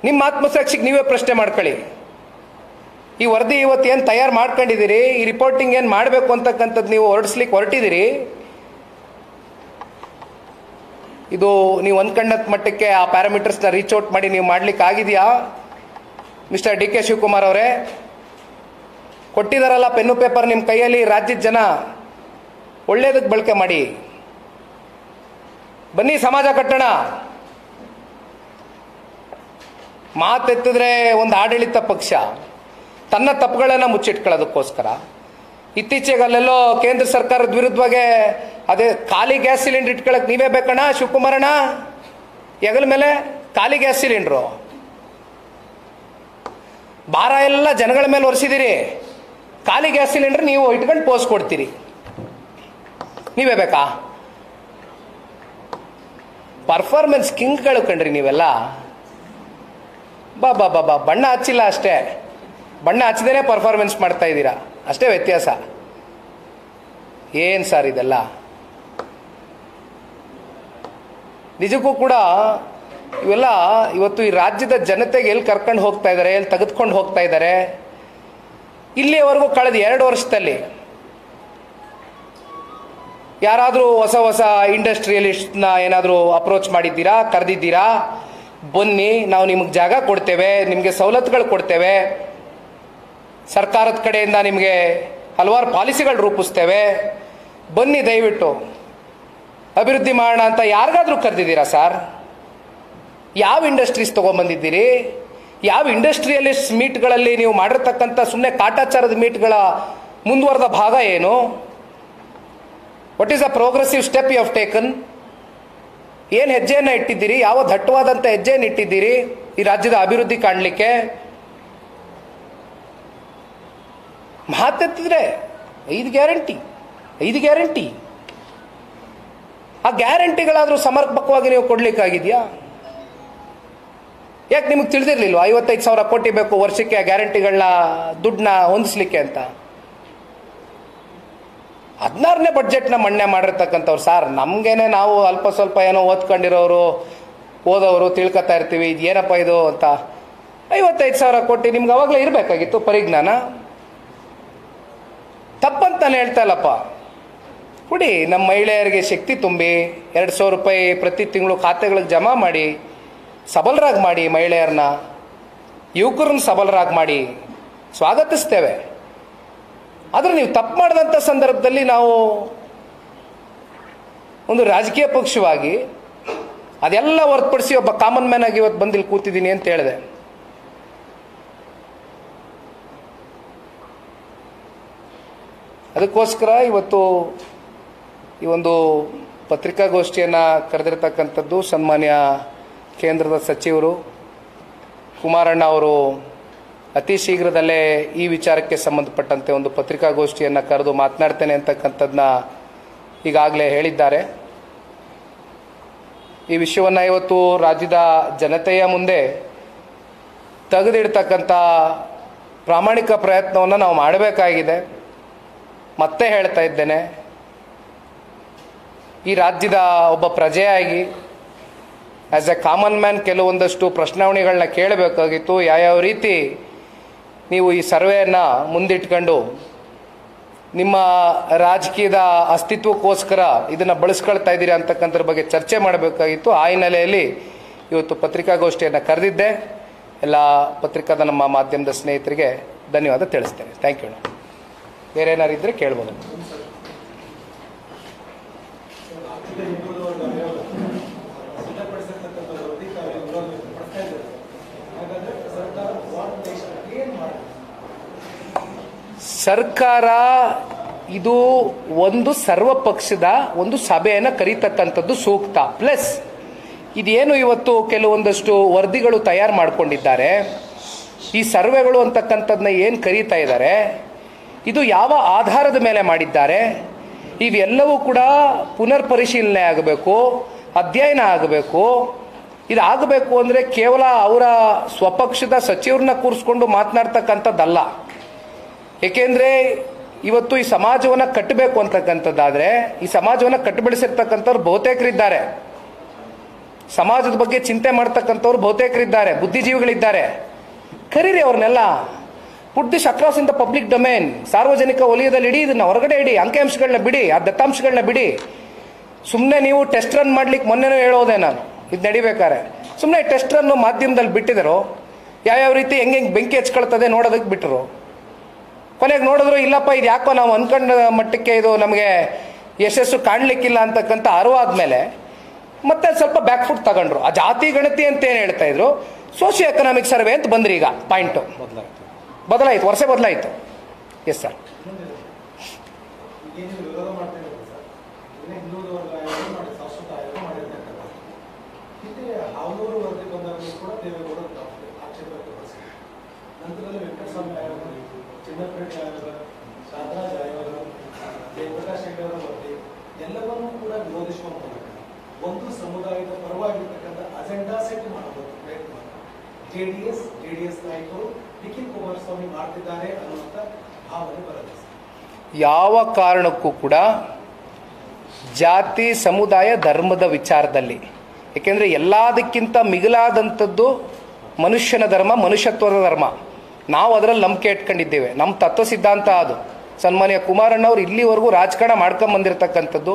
ನಿಮ್ಮ ಆತ್ಮಸಾಕ್ಷಿಗೆ ನೀವೇ ಪ್ರಶ್ನೆ ಮಾಡ್ಕೊಳ್ಳಿ. ಈ ವರದಿ ಇವತ್ತು ಏನು ತಯಾರು ಮಾಡ್ಕೊಂಡಿದ್ದೀರಿ, ಈ ರಿಪೋರ್ಟಿಂಗ್ ಏನು ಮಾಡಬೇಕು ಅಂತಕ್ಕಂಥದ್ದು ನೀವು ಹೊರಟಿದ್ದೀರಿ, ಇದು ನೀವು ಅನ್ಕೊಂಡಂಥ ಮಟ್ಟಕ್ಕೆ ಆ ಪ್ಯಾರಾಮೀಟರ್ಸ್ನ ರೀಚ್ ಔಟ್ ಮಾಡಿ ನೀವು ಮಾಡ್ಲಿಕ್ಕೆ ಆಗಿದೆಯಾ? ಮಿಸ್ಟರ್ DK ಶಿವಕುಮಾರ್ ಅವರೇ, ಕೊಟ್ಟಿದಾರಲ್ಲ ಪೆನ್ನು ಪೇಪರ್ ನಿಮ್ಮ ಕೈಯಲ್ಲಿ, ರಾಜ್ಯದ ಜನ ಒಳ್ಳೇದಕ್ಕೆ ಬಳಕೆ ಮಾಡಿ. ಬನ್ನಿ ಸಮಾಜ ಕಟ್ಟೋಣ. ಮಾತೆತ್ತಿದ್ರೆ ಒಂದು ಆಡಳಿತ ಪಕ್ಷ ತನ್ನ ತಪ್ಪುಗಳನ್ನು ಮುಚ್ಚಿಟ್ಕೊಳ್ಳೋದಕ್ಕೋಸ್ಕರ ಇತ್ತೀಚೆಗೆ ಅಲ್ಲೆಲ್ಲೋ ಕೇಂದ್ರ ಸರ್ಕಾರದ ವಿರುದ್ಧವಾಗಿ ಅದೇ ಖಾಲಿ ಗ್ಯಾಸ್ ಸಿಲಿಂಡರ್ ಇಟ್ಕೊಳ್ಳೋಕೆ ನೀವೇ ಬೇಕಣ್ಣ ಶಿವಕುಮಾರಣ್ಣ, ಹೆಗಲ ಮೇಲೆ ಖಾಲಿ ಗ್ಯಾಸ್ ಸಿಲಿಂಡ್ರು, ಭಾರ ಎಲ್ಲ ಜನಗಳ ಮೇಲೆ ಒರೆಸಿದಿರಿ. ಖಾಲಿ ಗ್ಯಾಸ್ ಸಿಲಿಂಡರ್ ನೀವು ಇಟ್ಕೊಂಡು ಪೋಸ್ ಕೊಡ್ತೀರಿ, ನೀವೇ ಬೇಕಾ? ಪರ್ಫಾರ್ಮೆನ್ಸ್ ಕಿಂಗ್ಗಳು ಕಣ್ರಿ ನೀವೆಲ್ಲ. ಬಾ ಬಾ ಬಾ ಬಾ ಬಣ್ಣ ಹಚ್ಚಿಲ್ಲ ಅಷ್ಟೇ, ಬಣ್ಣ ಹಚ್ಚದೇನೆ ಪರ್ಫಾರ್ಮೆನ್ಸ್ ಮಾಡ್ತಾ ಇದ್ದೀರಾ, ಅಷ್ಟೇ ವ್ಯತ್ಯಾಸ. ಏನು ಸರ್ ಇದೆಲ್ಲ? ನಿಜಕ್ಕೂ ಕೂಡ ಇವೆಲ್ಲ ಇವತ್ತು ಈ ರಾಜ್ಯದ ಜನತೆಗೆ ಎಲ್ಲಿ ಕರ್ಕೊಂಡು ಹೋಗ್ತಾ ಇದ್ದಾರೆ, ಎಲ್ಲಿ ತೆಗೆದುಕೊಂಡು ಹೋಗ್ತಾ ಇದ್ದಾರೆ? ಇಲ್ಲಿಯವರೆಗೂ ಕಳೆದ 2 ವರ್ಷದಲ್ಲಿ ಯಾರಾದರೂ ಹೊಸ ಹೊಸ ಇಂಡಸ್ಟ್ರಿಯಲಿಸ್ಟ್ನ ಏನಾದರೂ ಅಪ್ರೋಚ್ ಮಾಡಿದ್ದೀರಾ, ಕರೆದಿದ್ದೀರಾ? ಬನ್ನಿ, ನಾವು ನಿಮಗೆ ಜಾಗ ಕೊಡ್ತೇವೆ, ನಿಮಗೆ ಸವಲತ್ತುಗಳು ಕೊಡ್ತೇವೆ, ಸರ್ಕಾರದ ಕಡೆಯಿಂದ ನಿಮಗೆ ಹಲವಾರು ಪಾಲಿಸಿಗಳು ರೂಪಿಸ್ತೇವೆ, ಬನ್ನಿ ದಯವಿಟ್ಟು ಅಭಿವೃದ್ಧಿ ಮಾಡೋಣ ಅಂತ ಯಾರಿಗಾದ್ರೂ ಕರೆದಿದ್ದೀರಾ ಸರ್? ಯಾವ ಇಂಡಸ್ಟ್ರೀಸ್ ತೊಗೊಂಬಂದಿದ್ದೀರಿ? ಯಾವ ಇಂಡಸ್ಟ್ರಿಯಲಿಸ್ಟ್ ಮೀಟ್ಗಳಲ್ಲಿ ನೀವು ಮಾಡಿರ್ತಕ್ಕಂಥ ಸುಮ್ಮನೆ ಕಾಟಾಚಾರದ ಮೀಟ್ಗಳ ಮುಂದುವರೆದ ಭಾಗ ಏನು? What is the progressive step you have taken? ಏನು ಹೆಜ್ಜೆಯನ್ನು ಇಟ್ಟಿದ್ದೀರಿ? ಯಾವ ದಟ್ಟವಾದಂಥ ಹೆಜ್ಜೆಯನ್ನು ಇಟ್ಟಿದ್ದೀರಿ ಈ ರಾಜ್ಯದ ಅಭಿವೃದ್ಧಿ ಕಾಣಲಿಕ್ಕೆ? ಮಾತೆತ್ತಿದ್ರೆ 5 ಗ್ಯಾರಂಟಿ, ಆ ಗ್ಯಾರಂಟಿಗಳಾದರೂ ಸಮರ್ಪಕವಾಗಿ ನೀವು ಕೊಡ್ಲಿಕ್ಕಾಗಿದೆಯಾ? ಯಾಕೆ ನಿಮಗೆ ತಿಳಿದಿರ್ಲಿಲ್ವಾ 55,000 ಕೋಟಿ ಬೇಕು ವರ್ಷಕ್ಕೆ ಆ ಗ್ಯಾರಂಟಿಗಳನ್ನ ದುಡ್ಡನ್ನ ಹೊಂದಿಸ್ಲಿಕ್ಕೆ ಅಂತ? 16ನೇ ಬಡ್ಜೆಟ್ನ ಮಣ್ಣೆ ಮಾಡಿರ್ತಕ್ಕಂಥವ್ರು ಸರ್. ನಮಗೇನೆ ನಾವು ಅಲ್ಪ ಸ್ವಲ್ಪ ಏನೋ ಓದೋರು ತಿಳ್ಕೊತಾ ಇರ್ತೀವಿ, ಇದು ಏನಪ್ಪ ಇದು ಅಂತ. 55,000 ಕೋಟಿ ನಿಮ್ಗೆ ಅವಾಗಲೇ ಇರಬೇಕಾಗಿತ್ತು ಪರಿಜ್ಞಾನ. ತಪ್ಪಂತ ನಾನು ಹೇಳ್ತಾ ಇಲ್ಲಪ್ಪ, ಕೊಡಿ. ನಮ್ಮ ಮಹಿಳೆಯರಿಗೆ ಶಕ್ತಿ ತುಂಬಿ 2,000 ರೂಪಾಯಿ ಪ್ರತಿ ತಿಂಗಳು ಖಾತೆಗಳಿಗೆ ಜಮಾ ಮಾಡಿ ಸಬಲರಾಗಿ ಮಾಡಿ, ಮಹಿಳೆಯರನ್ನ ಯುವಕರನ್ನ ಸಬಲರಾಗಿ ಮಾಡಿ ಸ್ವಾಗತಿಸ್ತೇವೆ. ಆದರೆ ನೀವು ತಪ್ಪು ಮಾಡಿದಂಥ ಸಂದರ್ಭದಲ್ಲಿ ನಾವು ಒಂದು ರಾಜಕೀಯ ಪಕ್ಷವಾಗಿ ಅದೆಲ್ಲ ಹೊರತುಪಡಿಸಿ ಒಬ್ಬ ಕಾಮನ್ ಮ್ಯಾನ್ ಆಗಿ ಇವತ್ತು ಬಂದಿಲ್ಲಿ ಕೂತಿದ್ದೀನಿ ಅಂತ ಹೇಳಿದೆ. ಅದಕ್ಕೋಸ್ಕರ ಇವತ್ತು ಈ ಒಂದು ಪತ್ರಿಕಾಗೋಷ್ಠಿಯನ್ನು ಕರೆದಿರ್ತಕ್ಕಂಥದ್ದು ಸನ್ಮಾನ್ಯ ಕೇಂದ್ರದ ಸಚಿವರು ಕುಮಾರಣ್ಣ ಅವರು ಅತಿ ಶೀಘ್ರದಲ್ಲೇ ಈ ವಿಚಾರಕ್ಕೆ ಸಂಬಂಧಪಟ್ಟಂತೆ ಒಂದು ಪತ್ರಿಕಾಗೋಷ್ಠಿಯನ್ನು ಕರೆದು ಮಾತನಾಡ್ತೇನೆ ಅಂತಕ್ಕಂಥದ್ದನ್ನ ಈಗಾಗಲೇ ಹೇಳಿದ್ದಾರೆ. ಈ ವಿಷಯವನ್ನು ಇವತ್ತು ರಾಜ್ಯದ ಜನತೆಯ ಮುಂದೆ ತೆಗೆದಿಡ್ತಕ್ಕಂಥ ಪ್ರಾಮಾಣಿಕ ಪ್ರಯತ್ನವನ್ನು ನಾವು ಮಾಡಬೇಕಾಗಿದೆ. ಮತ್ತೆ ಹೇಳ್ತಾ ಇದ್ದೇನೆ, ಈ ರಾಜ್ಯದ ಒಬ್ಬ ಪ್ರಜೆಯಾಗಿ ಆಸ್ ಎ ಕಾಮನ್ ಮ್ಯಾನ್ ಕೆಲವೊಂದಷ್ಟು ಪ್ರಶ್ನಾವಳಿಗಳನ್ನ ಕೇಳಬೇಕಾಗಿತ್ತು. ಯಾವ್ಯಾವ ರೀತಿ ನೀವು ಈ ಸರ್ವೆಯನ್ನು ಮುಂದಿಟ್ಕೊಂಡು ನಿಮ್ಮ ರಾಜಕೀಯದ ಅಸ್ತಿತ್ವಕ್ಕೋಸ್ಕರ ಇದನ್ನು ಬಳಸ್ಕೊಳ್ತಾ ಇದ್ದೀರಾ ಅಂತಕ್ಕಂಥದ್ರ ಬಗ್ಗೆ ಚರ್ಚೆ ಮಾಡಬೇಕಾಗಿತ್ತು. ಆ ಹಿನ್ನೆಲೆಯಲ್ಲಿ ಇವತ್ತು ಪತ್ರಿಕಾಗೋಷ್ಠಿಯನ್ನು ಕರೆದಿದ್ದೆ. ಎಲ್ಲ ಪತ್ರಿಕಾದ ನಮ್ಮ ಮಾಧ್ಯಮದ ಸ್ನೇಹಿತರಿಗೆ ಧನ್ಯವಾದ ತಿಳಿಸ್ತೇನೆ. Thank you. ಬೇರೆ ಏನಾರು ಇದ್ರೆ ಕೇಳ್ಬೋದು. ಸರ್ಕಾರ ಇದು ಒಂದು ಸರ್ವ ಪಕ್ಷದ ಒಂದು ಸಭೆಯನ್ನು ಕರೀತಕ್ಕಂಥದ್ದು ಸೂಕ್ತ. ಪ್ಲಸ್ ಇದೇನು ಇವತ್ತು ಕೆಲವೊಂದಷ್ಟು ವರದಿಗಳು ತಯಾರು ಮಾಡಿಕೊಂಡಿದ್ದಾರೆ, ಈ ಸರ್ವೆಗಳು ಅಂತಕ್ಕಂಥದ್ದನ್ನ ಏನು ಕರೀತಾ ಇದ್ದಾರೆ, ಇದು ಯಾವ ಆಧಾರದ ಮೇಲೆ ಮಾಡಿದ್ದಾರೆ, ಇವೆಲ್ಲವೂ ಕೂಡ ಪುನರ್ ಪರಿಶೀಲನೆ ಆಗಬೇಕು, ಅಧ್ಯಯನ ಆಗಬೇಕು. ಇದಾಗಬೇಕು ಅಂದರೆ ಕೇವಲ ಅವರ ಸ್ವಪಕ್ಷದ ಸಚಿವರನ್ನ ಕೂರಿಸ್ಕೊಂಡು ಮಾತನಾಡ್ತಕ್ಕಂಥದ್ದಲ್ಲ. ಏಕೆಂದರೆ ಇವತ್ತು ಈ ಸಮಾಜವನ್ನು ಕಟ್ಟಬೇಕು ಅಂತಕ್ಕಂಥದ್ದಾದರೆ ಈ ಸಮಾಜವನ್ನು ಕಟ್ಟುಬಿಡಿಸಿರ್ತಕ್ಕಂಥವ್ರು ಬಹುತೇಕರಿದ್ದಾರೆ, ಸಮಾಜದ ಬಗ್ಗೆ ಚಿಂತೆ ಮಾಡ್ತಕ್ಕಂಥವ್ರು ಬಹುತೇಕರಿದ್ದಾರೆ, ಬುದ್ಧಿಜೀವಿಗಳಿದ್ದಾರೆ. ಕರೀರಿ ಅವ್ರನ್ನೆಲ್ಲ. Put this across in the public domain. ಸಾರ್ವಜನಿಕ ವಲಯದಲ್ಲಿ ಇಡಿ, ಇದನ್ನ ಹೊರಗಡೆ ಇಡಿ, ಅಂಕಿಅಂಶಗಳನ್ನ ಬಿಡಿ, ಆ ದತ್ತಾಂಶಗಳನ್ನ ಬಿಡಿ. ಸುಮ್ಮನೆ ನೀವು ಟೆಸ್ಟ್ ರನ್ ಮಾಡ್ಲಿಕ್ಕೆ ಮೊನ್ನೆನೂ ಹೇಳೋದೆ ನಾನು, ಇದು ನಡಿಬೇಕಾರೆ ಸುಮ್ಮನೆ ಟೆಸ್ಟ್ ರನ್ನು ಮಾಧ್ಯಮದಲ್ಲಿ ಬಿಟ್ಟಿದ್ರು, ಯಾವ್ಯಾವ ರೀತಿ ಹೆಂಗೆ ಬೆಂಕಿ ಹಚ್ಕೊಳ್ತದೆ ನೋಡೋದಕ್ಕೆ ಬಿಟ್ಟರು. ಕೊನೆಗೆ ನೋಡಿದ್ರು ಇಲ್ಲಪ್ಪ ಇದು ಯಾಕೋ ನಾವು ಅಂದ್ಕೊಂಡ ಮಟ್ಟಕ್ಕೆ ಇದು ನಮಗೆ ಯಶಸ್ಸು ಕಾಣಲಿಕ್ಕಿಲ್ಲ ಅಂತಕ್ಕಂಥ ಅರಿವಾದ್ಮೇಲೆ ಮತ್ತೆ ಸ್ವಲ್ಪ ಬ್ಯಾಕ್ ಫುಟ್ ತಗೊಂಡ್ರು. ಆ ಜಾತಿ ಗಣತಿ ಅಂತ ಏನು ಹೇಳ್ತಾ ಇದ್ರು, ಸೋಷಿಯೋ ಎಕನಾಮಿಕ್ ಸರ್ವೆ ಅಂತ ಬಂದ್ರಿ. ಈಗ ಪಾಯಿಂಟು ಬದಲಾಯಿತು, ವರ್ಷ ಬದಲಾಯಿತು. Yes sir. ಎಲ್ಲವನ್ನೂ ಕೂಡ ವಿರೋಧಿಸುವ ಮೂಲಕ ಒಂದು ಸಮುದಾಯದ ಪರವಾಗಿರ್ತಕ್ಕಂಥ ಅಜೆಂಡಾ ಸೆಟ್ ಮಾಡಬಹುದು ಪ್ರಯತ್ನ ಜೆಡಿಎಸ್ ನಾಯಕರು ನಿಖಿಲ್ ಕುಮಾರಸ್ವಾಮಿ ಮಾಡ್ತಿದ್ದಾರೆ ಅನ್ನುವಂಥ ಭಾವನೆ ಬರುತ್ತೆ. ಯಾವ ಕಾರಣಕ್ಕೂ ಕೂಡ ಜಾತಿ ಸಮುದಾಯ ಧರ್ಮದ ವಿಚಾರದಲ್ಲಿ, ಏಕೆಂದರೆ ಎಲ್ಲದಕ್ಕಿಂತ ಮಿಗಿಲಾದಂಥದ್ದು ಮನುಷ್ಯನ ಧರ್ಮ, ಮನುಷ್ಯತ್ವದ ಧರ್ಮ. ನಾವು ಅದರಲ್ಲಿ ನಂಬಿಕೆ ಇಟ್ಕೊಂಡಿದ್ದೇವೆ, ನಮ್ಮ ತತ್ವ ಸಿದ್ಧಾಂತ ಅದು. ಸನ್ಮಾನ್ಯ ಕುಮಾರಣ್ಣವ್ರು ಇಲ್ಲಿವರೆಗೂ ರಾಜಕಾರಣ ಮಾಡ್ಕೊಂಬಂದಿರತಕ್ಕಂಥದ್ದು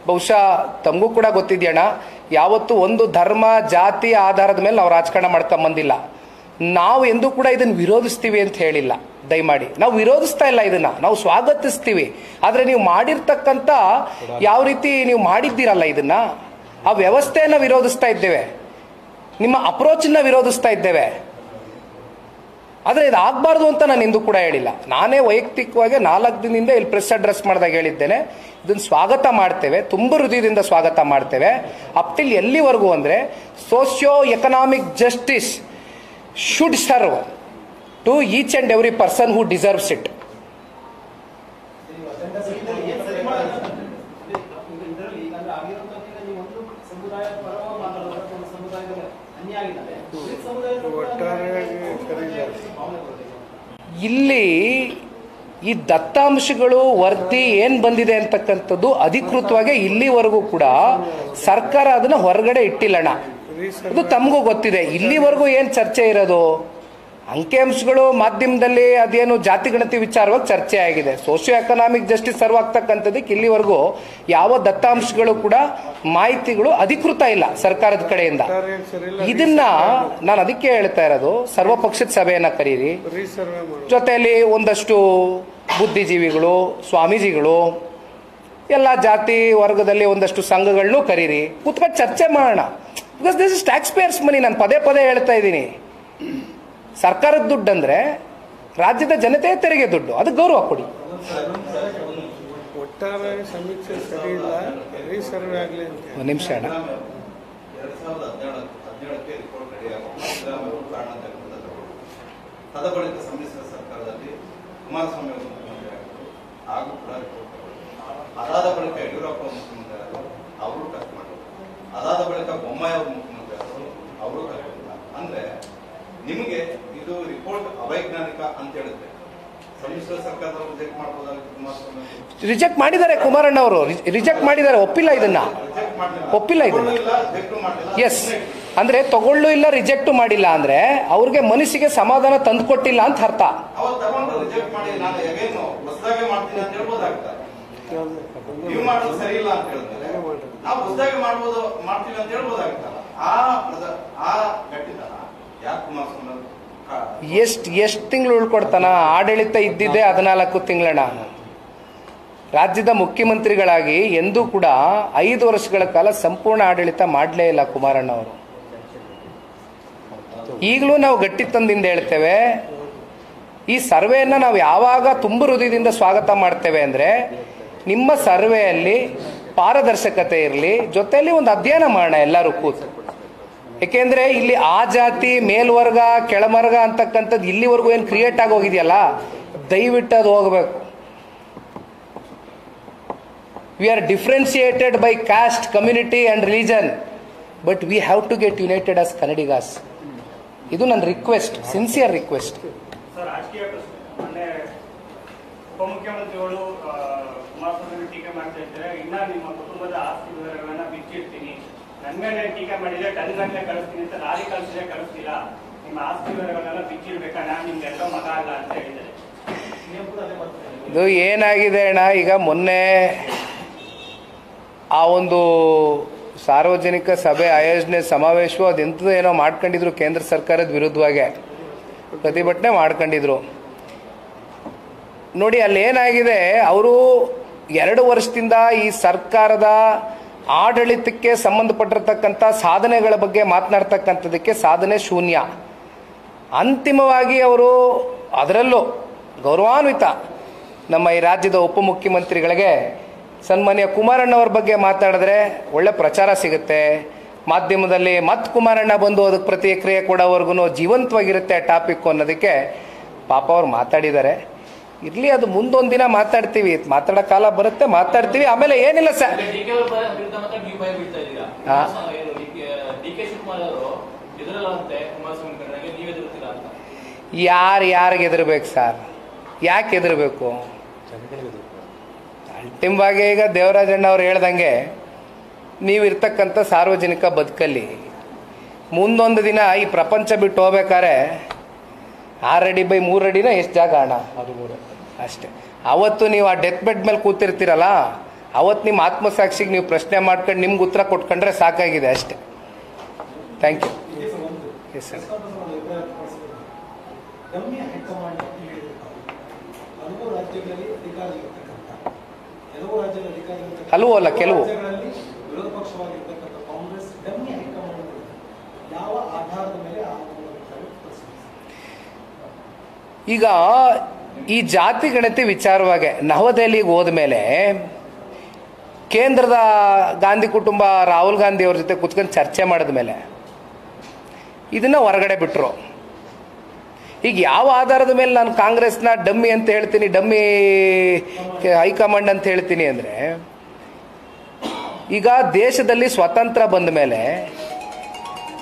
ಬಹುಶಃ ತಮಗೂ ಕೂಡ ಗೊತ್ತಿದೆಯಣ್ಣ. ಯಾವತ್ತೂ ಒಂದು ಧರ್ಮ ಜಾತಿ ಆಧಾರದ ಮೇಲೆ ನಾವು ರಾಜಕಾರಣ ಮಾಡ್ಕೊಂಬಂದಿಲ್ಲ. ನಾವು ಎಂದೂ ಕೂಡ ಇದನ್ನು ವಿರೋಧಿಸ್ತೀವಿ ಅಂತ ಹೇಳಿಲ್ಲ. ದಯಮಾಡಿ ನಾವು ವಿರೋಧಿಸ್ತಾ ಇಲ್ಲ, ಇದನ್ನ ನಾವು ಸ್ವಾಗತಿಸ್ತೀವಿ. ಆದರೆ ನೀವು ಮಾಡಿರ್ತಕ್ಕಂಥ ಯಾವ ರೀತಿ ನೀವು ಮಾಡಿದ್ದೀರಲ್ಲ ಇದನ್ನ, ಆ ವ್ಯವಸ್ಥೆಯನ್ನು ವಿರೋಧಿಸ್ತಾ ಇದ್ದೇವೆ, ನಿಮ್ಮ ಅಪ್ರೋಚನ್ನ ವಿರೋಧಿಸ್ತಾ ಇದ್ದೇವೆ. ಆದರೆ ಇದು ಆಗಬಾರ್ದು ಅಂತ ನಾನು ಎಂದೂ ಕೂಡ ಹೇಳಿಲ್ಲ. ನಾನೇ ವೈಯಕ್ತಿಕವಾಗಿ 4 ದಿನದಿಂದ ಇಲ್ಲಿ ಪ್ರೆಸ್ ಅಡ್ರೆಸ್ ಮಾಡಿದಾಗ ಹೇಳಿದ್ದೇನೆ, ಇದನ್ನು ಸ್ವಾಗತ ಮಾಡ್ತೇವೆ, ತುಂಬ ಹೃದಯದಿಂದ ಸ್ವಾಗತ ಮಾಡ್ತೇವೆ. ಅಪ್ ಟಿಲ್ ಎಲ್ಲಿವರೆಗೂ ಅಂದರೆ socio economic justice should serve to each and every person who deserves it. ಇಲ್ಲಿ ಈ ದತ್ತಾಂಶಗಳು ವರದಿ ಏನ್ ಬಂದಿದೆ ಅಂತಕ್ಕಂಥದ್ದು ಅಧಿಕೃತವಾಗಿ ಇಲ್ಲಿವರೆಗೂ ಕೂಡ ಸರ್ಕಾರ ಅದನ್ನ ಹೊರಗಡೆ ಇಟ್ಟಿಲ್ಲಣ್ಣ. ಅದು ತಮಗೂ ಗೊತ್ತಿದೆ. ಇಲ್ಲಿವರೆಗೂ ಏನ್ ಚರ್ಚೆ ಇರೋದು, ಅಂಕಿಅಂಶಗಳು ಮಾಧ್ಯಮದಲ್ಲಿ ಅದೇನು ಜಾತಿ ಗಣತಿ ವಿಚಾರವಾಗಿ ಚರ್ಚೆ ಆಗಿದೆ. ಸೋಷಿಯೋ ಎಕನಾಮಿಕ್ ಜಸ್ಟಿಸ್ ಸರ್ವ್ ಆಗ್ತಕ್ಕಂಥದ್ದಕ್ಕೆ ಇಲ್ಲಿವರೆಗೂ ಯಾವ ದತ್ತಾಂಶಗಳು ಕೂಡ ಮಾಹಿತಿಗಳು ಅಧಿಕೃತ ಇಲ್ಲ ಸರ್ಕಾರದ ಕಡೆಯಿಂದ. ಇದನ್ನ ನಾನು ಅದಕ್ಕೆ ಹೇಳ್ತಾ ಇರೋದು, ಸರ್ವಪಕ್ಷದ ಸಭೆಯನ್ನ ಕರೀರಿ, ಜೊತೆಯಲ್ಲಿ ಒಂದಷ್ಟು ಬುದ್ಧಿಜೀವಿಗಳು, ಸ್ವಾಮೀಜಿಗಳು, ಎಲ್ಲ ಜಾತಿ ವರ್ಗದಲ್ಲಿ ಒಂದಷ್ಟು ಸಂಘಗಳನ್ನೂ ಕರೀರಿ, ಕೂತ್ಕೊಂಡು ಚರ್ಚೆ ಮಾಡೋಣ. Because this is taxpayers money. ನಾನು ಪದೇ ಪದೇ ಹೇಳ್ತಾ ಇದ್ದೀನಿ, ಸರ್ಕಾರದ ದುಡ್ಡು ಅಂದ್ರೆ ರಾಜ್ಯದ ಜನತೆಯ ತೆರಿಗೆ ದುಡ್ಡು, ಅದಕ್ಕೆ ಗೌರವ ಕೊಡಿ. ಒಟ್ಟಾರೆ ಸಮೀಕ್ಷೆ ಸರಿ ಇಲ್ಲ, ಸರ್ವೆ ಆಗಲಿ ಅಂತ. ಒಂದು ನಿಮಿಷ ಅಣ್ಣ. 2017ಕ್ಕೆ ರಿಪೋರ್ಟ್ ರೆಡಿ ತದಬಳಿಕ ಸಮ್ಮಿಶ್ರ ಸರ್ಕಾರದಲ್ಲಿ ಕುಮಾರಸ್ವಾಮಿ ಅವರು ಮುಖ್ಯಮಂತ್ರಿ ಆಗಿದ್ದರು, ಹಾಗೂ ಕೂಡ ರಿಪೋರ್ಟ್ ತಗೊಂಡು ಅದಾದ ಬಳಿಕ ಯಡಿಯೂರಪ್ಪ ಮುಖ್ಯಮಂತ್ರಿ ಆದರು, ಅವರು ಕಟ್ ಮಾಡಿದ್ರು. ಅದಾದ ಬಳಿಕ ಬೊಮ್ಮಾಯಿ ಅವರು ಮುಖ್ಯಮಂತ್ರಿ ಆದರು, ಅವರು ಕಟ್ ಮಾಡಿಲ್ಲ. ಅಂದ್ರೆ ನಿಮಗೆ ಇದು ರಿಪೋರ್ಟ್ ಅವೈಜ್ಞಾನಿಕ ಅಂತ ಹೇಳುತ್ತೆ. ಸಮ್ಮಿಶ್ರ ಸರ್ಕಾರದವರು ರಿಜೆಕ್ಟ್ ಮಾಡಬಹುದಾಗಿತ್ತು. ಕುಮಾರಸ್ವಾಮಿ ರಿಜೆಕ್ಟ್ ಮಾಡಿದ್ದಾರೆ, ಕುಮಾರಣ್ಣ ಅವರು ರಿಜೆಕ್ಟ್ ಮಾಡಿದ್ದಾರೆ, ಒಪ್ಪಿಲ್ಲ ಇದನ್ನ, ಒಪ್ಪಿಲ್ಲ ಇದನ್ನ. ಎಸ್ ಅಂದ್ರೆ ತಗೊಳ್ಳು ಇಲ್ಲ, ರಿಜೆಕ್ಟ್ ಮಾಡಿಲ್ಲ ಅಂದ್ರೆ ಅವ್ರಿಗೆ ಮನಸ್ಸಿಗೆ ಸಮಾಧಾನ ತಂದುಕೊಟ್ಟಿಲ್ಲ ಅಂತ ಅರ್ಥ. ರಿಜೆಕ್ಟ್ ಮಾಡಿ ನಾನು ಹೇಗೇನು ಹೊಸದಾಗಿ ಮಾಡ್ತೀನಿ ಅಂತ ಹೇಳ್ಬೋದಾಗ್ತದೆ. ನೀವು ಮಾಡೋದು ಸರಿ ಇಲ್ಲ ಅಂತ ಹೇಳಿದ್ರೆ ನಾವು ಹೊಸದಾಗಿ ಮಾಡ್ತೀವಿ ಅಂತ ಹೇಳ್ಬೋದಾಗುತ್ತಲ್ಲ. ಆ ಗಟ್ಟಿತನ ಯಾಕೆ ಕುಮಾರಸ್ವಾಮಿ ಎಷ್ಟು ತಿಂಗಳು ಉಳ್ಕೊಡ್ತಾನ? ಆಡಳಿತ ಇದ್ದಿದ್ದೆ 14 ತಿಂಗಳಣ್ಣ. ರಾಜ್ಯದ ಮುಖ್ಯಮಂತ್ರಿಗಳಾಗಿ ಎಂದೂ ಕೂಡ 5 ವರ್ಷಗಳ ಕಾಲ ಸಂಪೂರ್ಣ ಆಡಳಿತ ಮಾಡಲೇ ಇಲ್ಲ ಕುಮಾರಣ್ಣ ಅವರು. ಈಗಲೂ ನಾವು ಗಟ್ಟಿ ತಂದಿಂದ ಹೇಳ್ತೇವೆ, ಈ ಸರ್ವೆಯನ್ನು ನಾವು ಯಾವಾಗ ತುಂಬ ಹೃದಯದಿಂದ ಸ್ವಾಗತ ಮಾಡ್ತೇವೆ ಅಂದರೆ, ನಿಮ್ಮ ಸರ್ವೆಯಲ್ಲಿ ಪಾರದರ್ಶಕತೆ ಇರಲಿ, ಜೊತೆಯಲ್ಲಿ ಒಂದು ಅಧ್ಯಯನ ಮಾಡೋಣ ಎಲ್ಲರೂ ಕೂತು. ಏಕೆಂದರೆ ಇಲ್ಲಿ ಆ ಜಾತಿ ಮೇಲ್ವರ್ಗ ಕೆಳಮರ್ಗ ಅಂತಕ್ಕಂಥದ್ದು ಇಲ್ಲಿವರೆಗೂ ಏನು ಕ್ರಿಯೇಟ್ ಆಗಿ ಹೋಗಿದೆಯಲ್ಲ, ದಯವಿಟ್ಟು ಅದು ಹೋಗಬೇಕು. We are differentiated by caste, community and religion, but we have to get united as Kannadigas. ಇದು ನನ್ನ ರಿಕ್ವೆಸ್ಟ್, ಸಿನ್ಸಿಯರ್ ರಿಕ್ವೆಸ್ಟ್. ಸರ್, ರಾಜಕೀಯ ಪ್ರಶ್ನೆ. ಮೊನ್ನೆ ಉಪಮುಖ್ಯಮಂತ್ರಿಗಳು ಕುಮಾರಸ್ವಾಮಿ ಟೀಕೆ ಮಾಡ್ತಾ ಇದ್ದಾರೆ, ಇನ್ನ ನಿಮ್ಮ ಕುಟುಂಬದ ಆಸ್ತಿ ವಿವರಗಳನ್ನ ಬಿಚ್ಚಿಡ್ತೀನಿ, ನನ್ನ ಮೇಲೆ ಟೀಕೆ ಮಾಡಿದ್ರೆ ಟನ್ಗಟ್ಟಲೆ ಕಳಿಸ್ತೀನಿ ಅಂತ, ಲಾರಿ ಕಳಿಸಿದ್ರೆ ಕಳಿಸ್ತಿಲ್ಲ, ನಿಮ್ಮ ಆಸ್ತಿ ವಿವರಗಳನ್ನೆಲ್ಲ ಬಿಚ್ಚಿಡ್ಬೇಕಾ, ನಾನು ನಿಮ್ಗೆಲ್ಲೋ ಮಗ ಅಲ್ಲ ಅಂತ ಹೇಳಿದ್ದಾರೆ. ಇದು ಏನಾಗಿದೆ ಅಣ್ಣ, ಈಗ ಮೊನ್ನೆ ಆ ಒಂದು ಸಾರ್ವಜನಿಕ ಸಭೆ ಆಯೋಜನೆ ಸಮಾವೇಶವು ಅದೆಂಥದ್ದು ಏನೋ ಮಾಡ್ಕೊಂಡಿದ್ರು, ಕೇಂದ್ರ ಸರ್ಕಾರದ ವಿರುದ್ಧವಾಗಿ ಪ್ರತಿಭಟನೆ ಮಾಡ್ಕೊಂಡಿದ್ರು. ನೋಡಿ, ಅಲ್ಲಿ ಏನಾಗಿದೆ, ಅವರು 2 ವರ್ಷದಿಂದ ಈ ಸರ್ಕಾರದ ಆಡಳಿತಕ್ಕೆ ಸಂಬಂಧಪಟ್ಟಿರ್ತಕ್ಕಂಥ ಸಾಧನೆಗಳ ಬಗ್ಗೆ ಮಾತನಾಡ್ತಕ್ಕಂಥದಕ್ಕೆ ಸಾಧನೆ ಶೂನ್ಯ. ಅಂತಿಮವಾಗಿ ಅವರು ಅದರಲ್ಲೂ ಗೌರವಾನ್ವಿತ ನಮ್ಮ ಈ ರಾಜ್ಯದ ಉಪಮುಖ್ಯಮಂತ್ರಿಗಳಿಗೆ ಸನ್ಮಾನ್ಯ ಕುಮಾರಣ್ಣವ್ರ ಬಗ್ಗೆ ಮಾತಾಡಿದ್ರೆ ಒಳ್ಳೆ ಪ್ರಚಾರ ಸಿಗುತ್ತೆ ಮಾಧ್ಯಮದಲ್ಲಿ. ಮತ್ತೆ ಕುಮಾರಣ್ಣ ಬಂದು ಅದಕ್ಕೆ ಪ್ರತಿಕ್ರಿಯೆ ಕೊಡೋವರೆಗೂ ಜೀವಂತವಾಗಿರುತ್ತೆ ಟಾಪಿಕ್ ಅನ್ನೋದಕ್ಕೆ ಪಾಪ ಅವ್ರು ಮಾತಾಡಿದ್ದಾರೆ. ಇರ್ಲಿ, ಅದು ಮುಂದೊಂದು ದಿನ ಮಾತಾಡ್ತೀವಿ, ಮಾತಾಡೋ ಕಾಲ ಬರುತ್ತೆ, ಮಾತಾಡ್ತೀವಿ. ಆಮೇಲೆ ಏನಿಲ್ಲ ಸರ್, ಯಾರಿಗೆ ಹೆದರ್ಬೇಕು ಸರ್? ಯಾಕೆ ಹೆದರ್ಬೇಕು? ಅಲ್ಟಿಮವಾಗಿ ಈಗ ದೇವರಾಜಣ್ಣ ಅವ್ರು ಹೇಳ್ದಂಗೆ, ನೀವಿರ್ತಕ್ಕಂಥ ಸಾರ್ವಜನಿಕ ಬದುಕಲ್ಲಿ ಮುಂದೊಂದು ದಿನ ಈ ಪ್ರಪಂಚ ಬಿಟ್ಟು ಹೋಗ್ಬೇಕಾದ್ರೆ 6 ಅಡಿ ಬೈ 3 ಅಡಿನ ಎಷ್ಟು ಜಾಗ ಅಣ್ಣ? ಅದು 3 ಅಷ್ಟೇ. ಅವತ್ತು ನೀವು ಆ ಡೆತ್ ಬೆಡ್ ಮೇಲೆ ಕೂತಿರ್ತೀರಲ್ಲ, ಅವತ್ತು ನಿಮ್ಮ ಆತ್ಮಸಾಕ್ಷಿಗೆ ನೀವು ಪ್ರಶ್ನೆ ಮಾಡ್ಕೊಂಡು ನಿಮ್ಗೆ ಉತ್ತರ ಕೊಟ್ಕೊಂಡ್ರೆ ಸಾಕಾಗಿದೆ ಅಷ್ಟೇ. Thank you. Yes sir. ಹಲವು ಅಲ್ಲ, ಕೆಲವು. ವಿರೋಧ ಪಕ್ಷವಾಗಿರ್ತಕ್ಕಂಥ ಕಾಂಗ್ರೆಸ್ ಡಮ್ಮಿ ಹೈಕಮಾಂಡ್ ಯಾವ ಆಧಾರದ ಮೇಲೆ ಈಗ ಈ ಜಾತಿ ಗಣತಿ ವಿಚಾರವಾಗಿ ನವದೆಹಲಿಗೆ ಹೋದ್ಮೇಲೆ ಕೇಂದ್ರದ ಗಾಂಧಿ ಕುಟುಂಬ ರಾಹುಲ್ ಗಾಂಧಿ ಅವ್ರ ಜೊತೆ ಕುತ್ಕೊಂಡು ಚರ್ಚೆ ಮಾಡಿದ ಮೇಲೆ ಇದನ್ನ ಹೊರಗಡೆ ಬಿಟ್ರು. ಈಗ ಯಾವ ಆಧಾರದ ಮೇಲೆ ನಾನು ಕಾಂಗ್ರೆಸ್ನ ಡಮ್ಮಿ ಅಂತ ಹೇಳ್ತೀನಿ, ಡಮ್ಮಿ ಹೈಕಮಾಂಡ್ ಅಂತ ಹೇಳ್ತೀನಿ ಅಂದರೆ, ಈಗ ದೇಶದಲ್ಲಿ ಸ್ವತಂತ್ರ ಬಂದ ಮೇಲೆ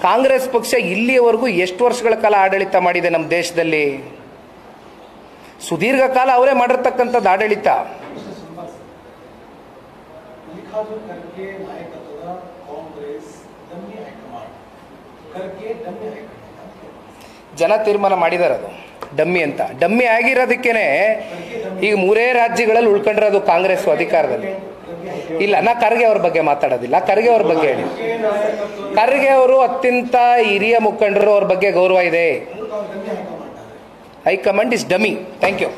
ಕಾಂಗ್ರೆಸ್ ಪಕ್ಷ ಇಲ್ಲಿಯವರೆಗೂ ಎಷ್ಟು ವರ್ಷಗಳ ಕಾಲ ಆಡಳಿತ ಮಾಡಿದೆ ನಮ್ಮ ದೇಶದಲ್ಲಿ? ಸುದೀರ್ಘ ಕಾಲ ಅವರೇ ಮಾಡಿರ್ತಕ್ಕಂಥದ್ದು ಆಡಳಿತ. ಜನ ತೀರ್ಮಾನ ಮಾಡಿದಾರೆ ಅದು ಡಮ್ಮಿ ಅಂತ. ಡಮ್ಮಿ ಆಗಿರೋದಕ್ಕೇನೆ ಈಗ 3 ರಾಜ್ಯಗಳಲ್ಲಿ ಉಳ್ಕೊಂಡಿರೋದು ಕಾಂಗ್ರೆಸ್ ಅಧಿಕಾರದಲ್ಲಿ. ಇಲ್ಲ, ನಾ ಖರ್ಗೆ ಅವ್ರ ಬಗ್ಗೆ ಮಾತಾಡೋದಿಲ್ಲ, ಖರ್ಗೆ ಅವ್ರ ಬಗ್ಗೆ ಹೇಳಿ. ಖರ್ಗೆ ಅವರು ಅತ್ಯಂತ ಹಿರಿಯ ಮುಖಂಡರು, ಅವ್ರ ಬಗ್ಗೆ ಗೌರವ ಇದೆ. High command is dummy. Thank you.